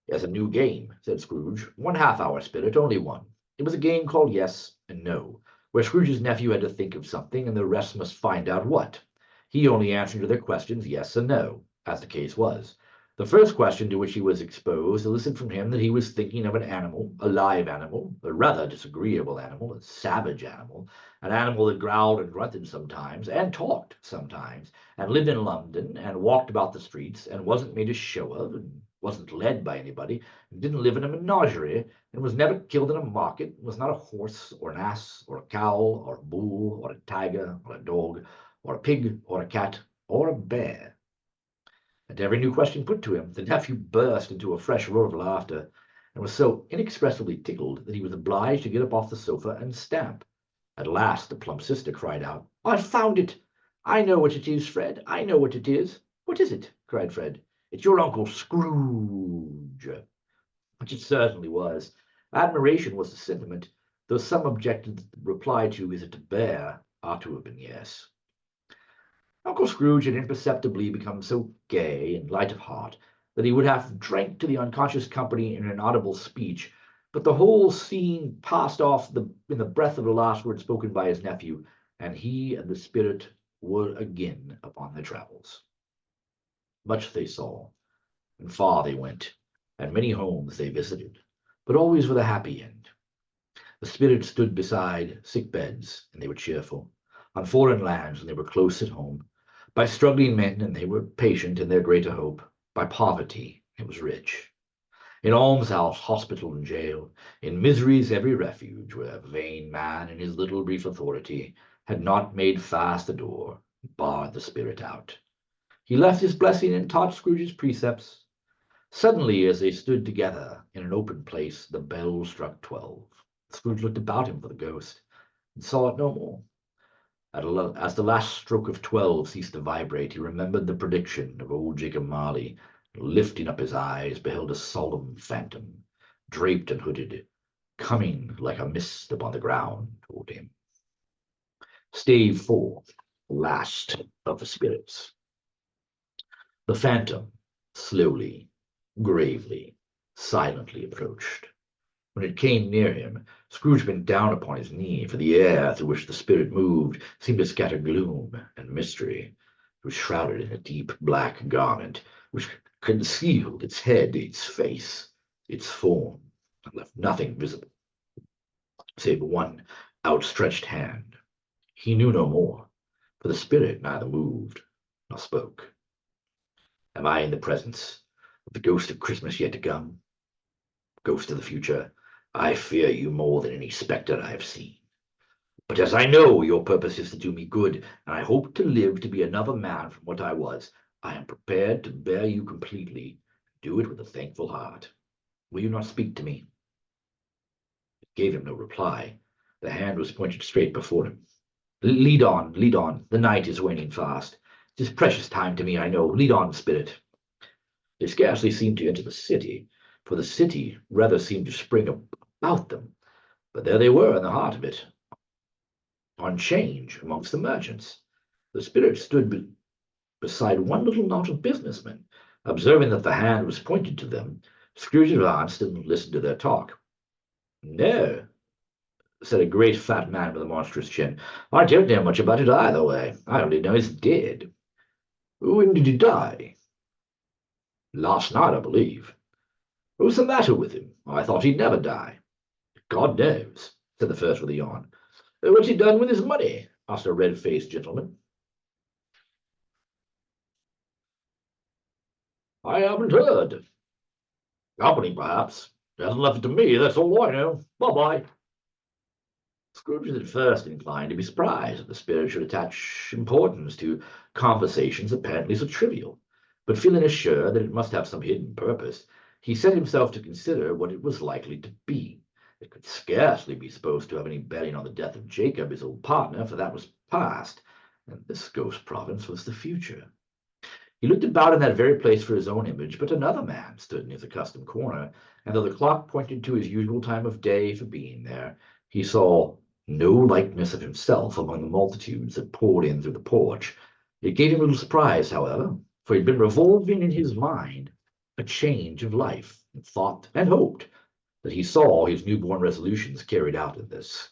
As a new game, said Scrooge. 1/2 hour spirit, only one. It was a game called Yes and No, where Scrooge's nephew had to think of something, and the rest must find out what. He only answered to their questions yes and no, as the case was. The first question to which he was exposed elicited from him that he was thinking of an animal, a live animal, a rather disagreeable animal, a savage animal, an animal that growled and grunted sometimes, and talked sometimes, and lived in London, and walked about the streets, and wasn't made a show of, and wasn't led by anybody, and didn't live in a menagerie, and was never killed in a market, was not a horse, or an ass, or a cow, or a bull, or a tiger, or a dog, or a pig, or a cat, or a bear. At every new question put to him, the nephew burst into a fresh roar of laughter, and was so inexpressibly tickled that he was obliged to get up off the sofa and stamp. At last the plump sister cried out, "I've found it! I know what it is, Fred. I know what it is." "What is it?" cried Fred. "It's your Uncle Scrooge." Which it certainly was. Admiration was the sentiment, though some objected that the reply to "Is it a bear?" ought to have been yes. Uncle Scrooge had imperceptibly become so gay and light of heart that he would have drank to the unconscious company in an audible speech, but the whole scene passed off in the breath of the last word spoken by his nephew, and he and the spirit were again upon their travels. Much they saw, and far they went, and many homes they visited, but always with a happy end. The spirit stood beside sick beds, and they were cheerful, on foreign lands, and they were close at home, by struggling men, and they were patient in their greater hope, by poverty, it was rich. In almshouse, hospital, and jail, in misery's every refuge, where vain man in his little brief authority had not made fast the door, and barred the spirit out. He left his blessing and taught Scrooge's precepts. Suddenly, as they stood together in an open place, the bell struck 12. Scrooge looked about him for the ghost, and saw it no more. As the last stroke of 12 ceased to vibrate, he remembered the prediction of old Jacob Marley, and lifting up his eyes, beheld a solemn phantom, draped and hooded, coming like a mist upon the ground toward him. Stave 4, Last of the Spirits. The phantom slowly, gravely, silently approached. When it came near him, Scrooge bent down upon his knee, for the air through which the spirit moved seemed to scatter gloom and mystery. It was shrouded in a deep black garment, which concealed its head, its face, its form, and left nothing visible, save one outstretched hand. He knew no more, for the spirit neither moved nor spoke. Am I in the presence of the ghost of Christmas yet to come? Ghost of the future, I fear you more than any spectre I have seen. But as I know your purpose is to do me good, and I hope to live to be another man from what I was, I am prepared to bear you completely, do it with a thankful heart. Will you not speak to me? It gave him no reply. The hand was pointed straight before him. Lead on, lead on. The night is waning fast. It is precious time to me, I know. Lead on, spirit. They scarcely seemed to enter the city, for the city rather seemed to spring about them. But there they were in the heart of it, on change amongst the merchants. The spirit stood beside one little knot of businessmen. Observing that the hand was pointed to them, Scrooge advanced and listened to their talk. No, said a great fat man with a monstrous chin. I don't know much about it either way. I only know he's dead. When did he die? Last night, I believe. What's the matter with him? I thought he'd never die. God knows, said the first with a yawn. What's he done with his money? Asked a red-faced gentleman. I haven't heard. Company, perhaps. He hasn't left it to me, that's all I know. Bye-bye. Scrooge was at first inclined to be surprised that the spirit should attach importance to conversations apparently so trivial, but feeling assured that it must have some hidden purpose, he set himself to consider what it was likely to be. It could scarcely be supposed to have any bearing on the death of Jacob, his old partner, for that was past, and this ghost province was the future. He looked about in that very place for his own image, but another man stood in his accustomed corner, and though the clock pointed to his usual time of day for being there, he saw no likeness of himself among the multitudes that poured in through the porch. It gave him a little surprise, however, for he had been revolving in his mind a change of life, and thought and hoped that he saw his newborn resolutions carried out in this.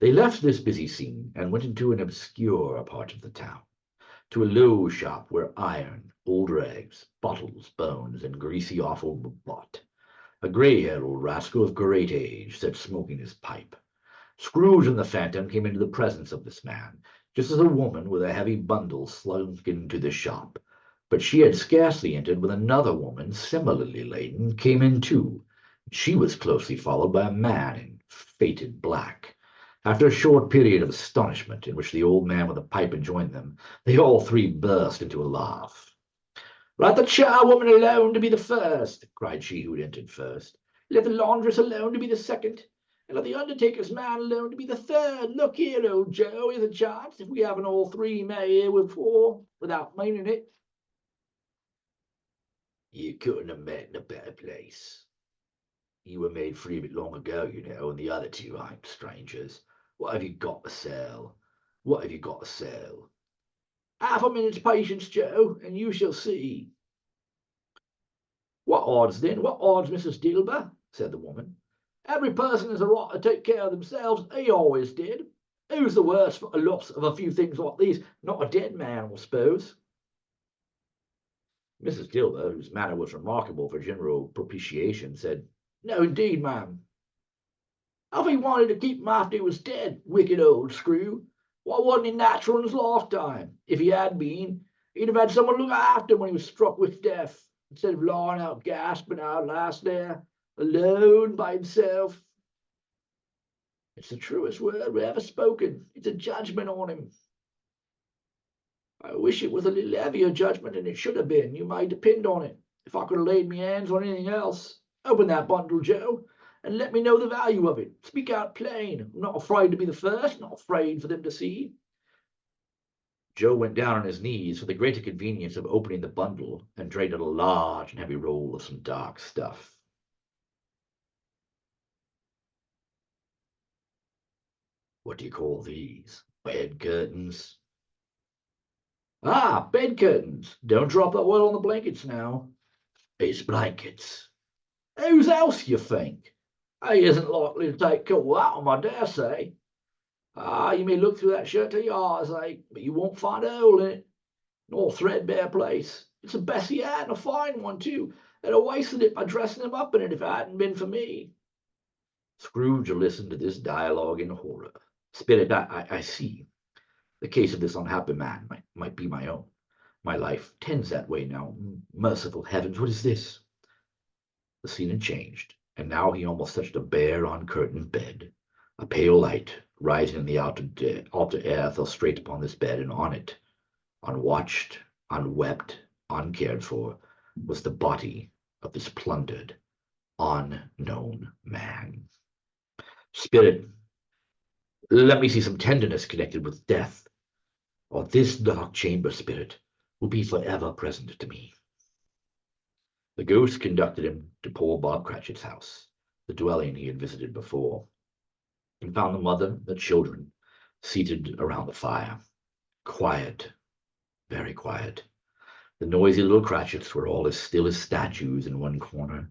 They left this busy scene and went into an obscure part of the town, to a low shop where iron, old rags, bottles, bones, and greasy offal were bought. A grey-haired old rascal of great age sat smoking his pipe. Scrooge and the phantom came into the presence of this man, just as a woman with a heavy bundle slunk into the shop. But she had scarcely entered when another woman, similarly laden, came in too. She was closely followed by a man in faded black. After a short period of astonishment, in which the old man with the pipe had joined them, they all three burst into a laugh. "Let the charwoman alone to be the first," cried she who had entered first. "Let the laundress alone to be the second, and let the undertaker's man alone to be the third. Look here, old Joe, here's a chance, if we haven't all three met here before, without meaning it." "You couldn't have met in a better place. You were made free of it long ago, you know, and the other two ain't strangers. What have you got to sell? What have you got to sell?" "Half a minute's patience, Joe, and you shall see." "What odds, then? What odds, Mrs. Dilber?" said the woman. "Every person has a right to take care of themselves. He always did. Who's the worse for a loss of a few things like these? Not a dead man, I suppose." Mrs. Dilber, whose manner was remarkable for general propitiation, said, "No, indeed, ma'am. If he wanted to keep him after he was dead, wicked old screw, why wasn't he natural in his lifetime? If he had been, he'd have had someone look after him when he was struck with death, instead of lying out gasping out last there, alone by himself. It's the truest word we ever spoken. It's a judgment on him. I wish it was a little heavier judgment than it should have been, you may depend on it. If I could have laid me hands on anything else. Open that bundle, Joe, and let me know the value of it. Speak out plain. I'm not afraid to be the first, not afraid for them to see." Joe went down on his knees for the greater convenience of opening the bundle, and drained out a large and heavy roll of some dark stuff. What do you call these? Bed curtains? Ah, bed curtains. Don't drop that oil on the blankets now. It's blankets. Whose else, you think? He isn't likely to take cold that one, I dare say. Ah, you may look through that shirt to your heart's ache, but you won't find a hole in it, nor threadbare place. It's a Bessie hat, and a fine one, too. They'd have wasted it by dressing him up in it if it hadn't been for me. Scrooge listened to this dialogue in horror. Spirit, I see. The case of this unhappy man might be my own. My life tends that way now. Merciful heavens, what is this? The scene had changed, and now he almost touched a bare, uncurtained bed. A pale light, rising in the outer air, fell straight upon this bed, and on it, unwatched, unwept, uncared for, was the body of this plundered, unknown man. Spirit, let me see some tenderness connected with death, or this dark chamber, spirit, will be forever present to me. The ghost conducted him to poor Bob Cratchit's house, the dwelling he had visited before, and found the mother and the children seated around the fire, quiet, very quiet. The noisy little Cratchits were all as still as statues in one corner,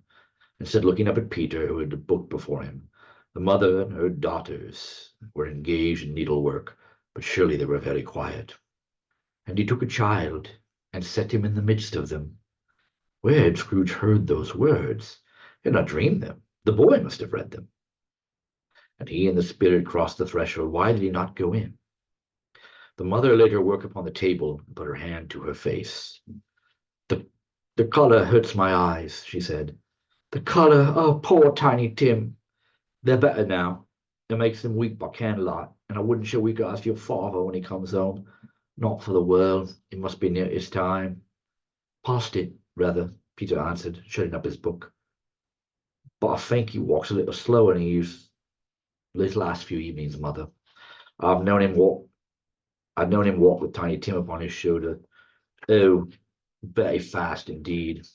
and stood looking up at Peter, who had a book before him. The mother and her daughters were engaged in needlework, but surely they were very quiet. And he took a child and set him in the midst of them. Where had Scrooge heard those words? He had not dreamed them. The boy must have read them. And he and the spirit crossed the threshold. Why did he not go in? The mother laid her work upon the table and put her hand to her face. The, the color hurts my eyes, she said. The color, oh, poor Tiny Tim. They're better now. It makes them weep by candlelight, and I wouldn't show weak eyes to your father when he comes home. Not for the world. It must be near his time. Past it, rather, Peter answered, shutting up his book. But I think he walks a little slower than he used these last few evenings, mother. I've known him walk. I've known him walk with Tiny Tim upon his shoulder. Oh, very fast indeed.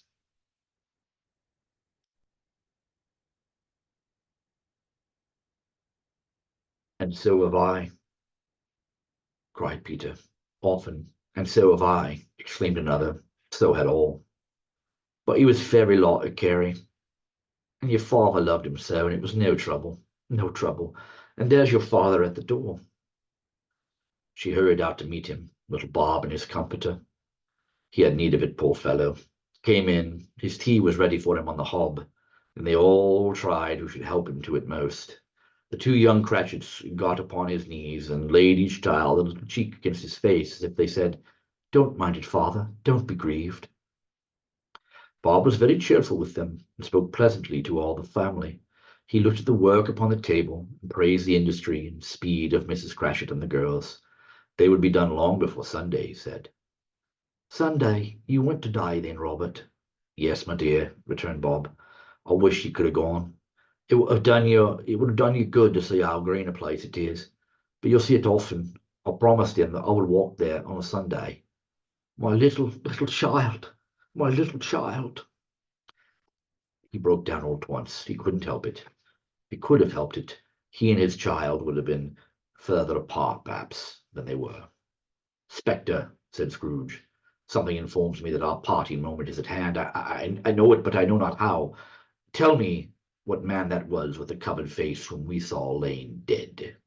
And so have I, cried Peter. Often. And so have I, exclaimed another. So had all. But he was very light to carry. And your father loved him so, and it was no trouble. No trouble. And there's your father at the door. She hurried out to meet him, little Bob and his comforter. He had need of it, poor fellow. Came in, his tea was ready for him on the hob, and they all tried who should help him to it most. The two young Cratchits got upon his knees and laid each child a little cheek against his face, as if they said, Don't mind it, father, don't be grieved. Bob was very cheerful with them, and spoke pleasantly to all the family. He looked at the work upon the table, and praised the industry and speed of Mrs. Cratchit and the girls. They would be done long before Sunday, he said. Sunday, you went to die then, Robert? Yes, my dear, returned Bob. I wish you could have gone. It would have done you good to see how green a place it is. But you'll see it often. I promised him that I would walk there on a Sunday. My little child, my little child. He broke down all at once. He couldn't help it. If he could have helped it, he and his child would have been further apart, perhaps, than they were. Spectre, said Scrooge, something informs me that our parting moment is at hand. I know it, but I know not how. Tell me what man that was with the covered face whom we saw laying dead.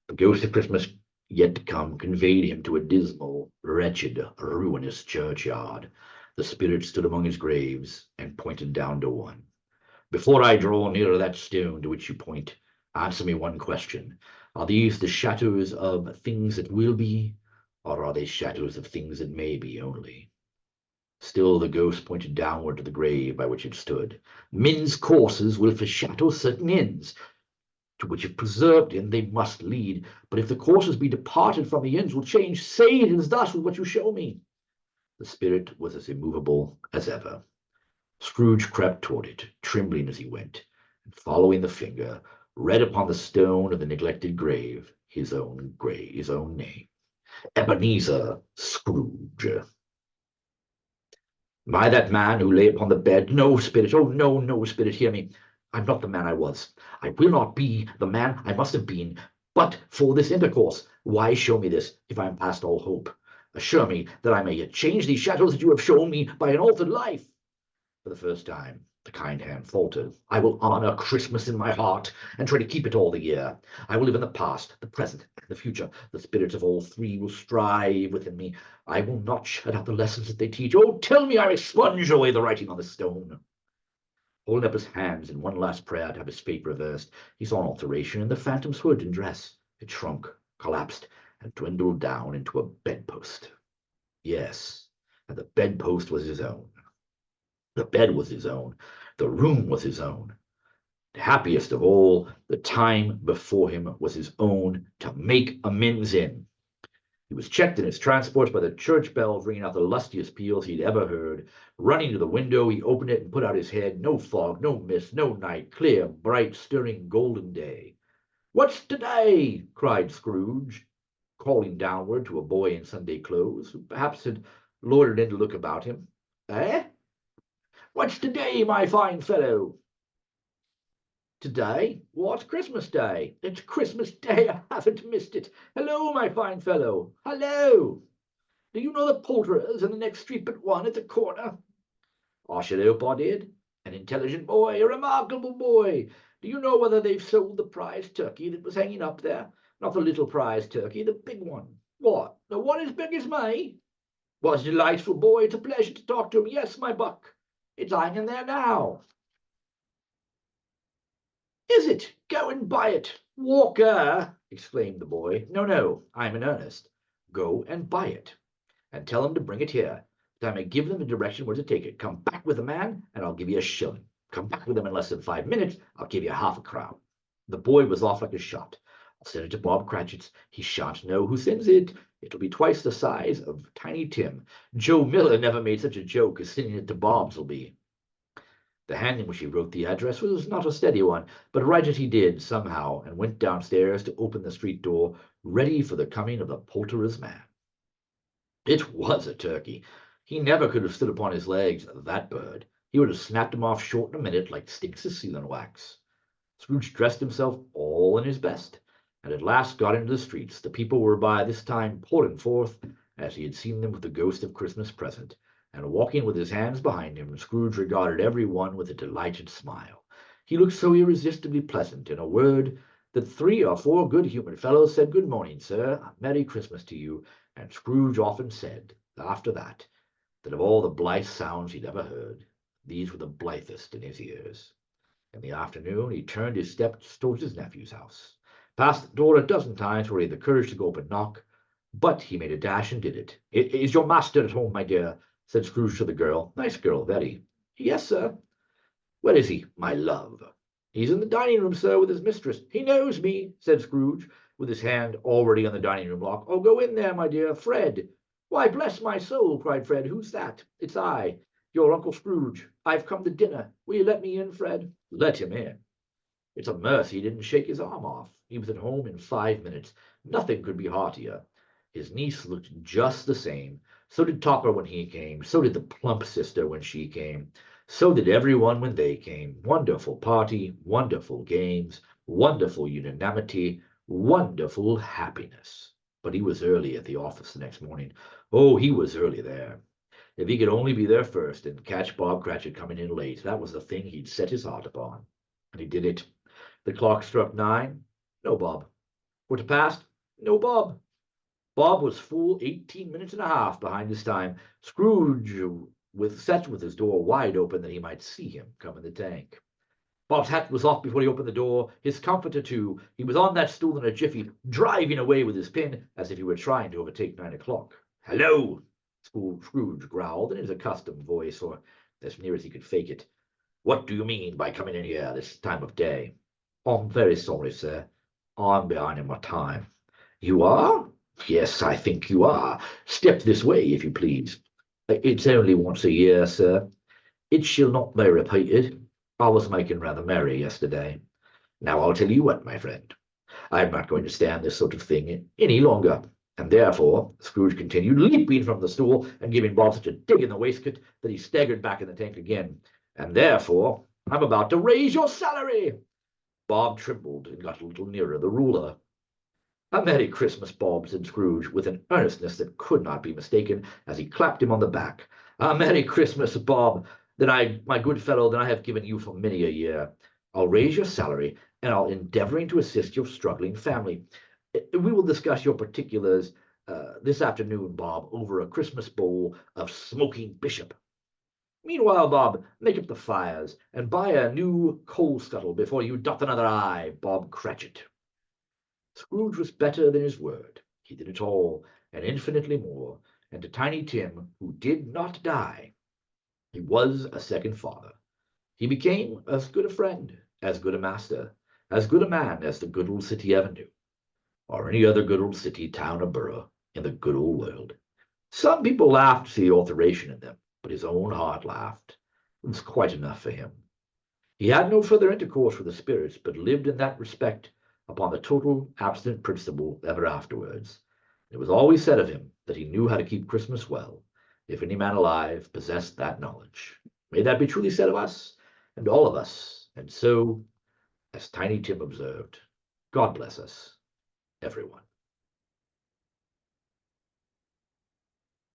The ghost of Christmas yet to come conveyed him to a dismal, wretched, ruinous churchyard. The spirit stood among his graves and pointed down to one. Before I draw nearer that stone to which you point, answer me one question. Are these the shadows of things that will be, or are they shadows of things that may be only? Still the ghost pointed downward to the grave by which it stood. Men's courses will foreshadow certain ends, to which if preserved in they must lead. But if the courses be departed from, the ends will change. Say it is thus with what you show me. The spirit was as immovable as ever. Scrooge crept toward it, trembling as he went, and following the finger, read upon the stone of the neglected grave his own name, Ebenezer Scrooge. Am I that man who lay upon the bed? No, spirit, oh no, no, spirit, hear me. I'm not the man I was. I will not be the man I must have been. But for this intercourse, why show me this, if I am past all hope? Assure me that I may yet change these shadows that you have shown me by an altered life. For the first time, the kind hand faltered. I will honor Christmas in my heart and try to keep it all the year. I will live in the past, the present, and the future. The spirits of all three will strive within me. I will not shut out the lessons that they teach. Oh, tell me I may sponge away the writing on the stone. Holding up his hands in one last prayer to have his fate reversed, he saw an alteration in the phantom's hood and dress. It shrunk, collapsed, and dwindled down into a bedpost. Yes, and the bedpost was his own. The bed was his own. The room was his own. The happiest of all, the time before him was his own to make amends in. He was checked in his transport by the church bells ringing out the lustiest peals he'd ever heard. Running to the window, he opened it and put out his head. No fog, no mist, no night, clear, bright, stirring, golden day. "What's today?" cried Scrooge, calling downward to a boy in Sunday clothes, who perhaps had loitered in to look about him. "Eh? What's today, my fine fellow?" "Today? What, Christmas Day? It's Christmas Day. I haven't missed it. Hello, my fine fellow. Hello. Do you know the poulterers in the next street but one at the corner?" "I should hope I did. An intelligent boy, a remarkable boy. Do you know whether they've sold the prize turkey that was hanging up there? Not the little prize turkey, the big one." "What, the one as big as me?" "Was a delightful boy. It's a pleasure to talk to him. Yes, my buck. It's hanging there now." "Is it? Go and buy it." "Walker!" exclaimed the boy. "No, no, I'm in earnest. Go and buy it, and tell them to bring it here, that I may give them the direction where to take it. Come back with the man, and I'll give you a shilling. Come back with them in less than 5 minutes, I'll give you half a crown." The boy was off like a shot. "I'll send it to Bob Cratchit's. He shan't know who sends it. It'll be twice the size of Tiny Tim. Joe Miller never made such a joke as sending it to Bobs'll be." The hand in which he wrote the address was not a steady one, but write it he did somehow, and went downstairs to open the street door, ready for the coming of the poulterer's man. It was a turkey. He never could have stood upon his legs, that bird. He would have snapped him off short in a minute like sticks of sealing wax. Scrooge dressed himself all in his best, and at last got into the streets. The people were by this time pouring forth, as he had seen them with the ghost of Christmas present, and walking with his hands behind him. Scrooge regarded every one with a delighted smile. He looked so irresistibly pleasant, in a word, that 3 or 4 good-humored fellows said, "Good morning, sir. Merry Christmas to you." And Scrooge often said, after that, that of all the blithe sounds he'd ever heard, these were the blithest in his ears. In the afternoon he turned his steps towards his nephew's house, passed the door a dozen times where he had the courage to go up and knock, but he made a dash and did it. "Is your master at home, my dear?" said Scrooge to the girl. "Nice girl, very." "Yes, sir." "Where is he, my love?" "He's in the dining room, sir, with his mistress." "He knows me," said Scrooge, with his hand already on the dining room lock. "Oh, go in there, my dear. Fred." "Why, bless my soul," cried Fred. "Who's that?" "It's I, your Uncle Scrooge. I've come to dinner. Will you let me in, Fred?" Let him in. It's a mercy he didn't shake his arm off. He was at home in 5 minutes. Nothing could be heartier. His niece looked just the same. So did Topper when he came. So did the plump sister when she came. So did everyone when they came. Wonderful party, wonderful games, wonderful unanimity, wonderful happiness. But he was early at the office the next morning. Oh, he was early there. If he could only be there first and catch Bob Cratchit coming in late, that was the thing he'd set his heart upon. And he did it. The clock struck 9. No Bob. 1:15. No Bob. Bob was full 18 minutes and a half behind his time. Scrooge sat with his door wide open that he might see him come in the tank. Bob's hat was off before he opened the door, his comforter too. He was on that stool in a jiffy, driving away with his pin as if he were trying to overtake 9 o'clock. "Hello!" Scrooge growled in his accustomed voice, or as near as he could fake it. "What do you mean by coming in here this time of day?" "I'm very sorry, sir. I'm behind in my time." "You are? Yes, I think you are. Step this way, if you please. It's only once a year, sir. It shall not be repeated. I was making rather merry yesterday. Now I'll tell you what, my friend. I'm not going to stand this sort of thing any longer. And therefore," Scrooge continued, leaping from the stool and giving Bob such a dig in the waistcoat that he staggered back in the tank again, "and therefore I'm about to raise your salary." Bob trembled and got a little nearer the ruler. "A Merry Christmas, Bob," said Scrooge, with an earnestness that could not be mistaken, as he clapped him on the back. "A Merry Christmas, Bob! My good fellow, than I have given you for many a year. I'll raise your salary, and I'll endeavoring to assist your struggling family. We will discuss your particulars this afternoon, Bob, over a Christmas bowl of smoking bishop. Meanwhile, Bob, make up the fires, and buy a new coal scuttle before you dot another I, Bob Cratchit." Scrooge was better than his word. He did it all, and infinitely more, and to Tiny Tim, who did not die, he was a second father. He became as good a friend, as good a master, as good a man as the good old city ever knew, or any other good old city, town, or borough in the good old world. Some people laughed to see the alteration in them, but his own heart laughed. It was quite enough for him. He had no further intercourse with the spirits, but lived in that respect upon the total abstinent principle ever afterwards. It was always said of him that he knew how to keep Christmas well, if any man alive possessed that knowledge. May that be truly said of us, and all of us, and so, as Tiny Tim observed, God bless us, everyone.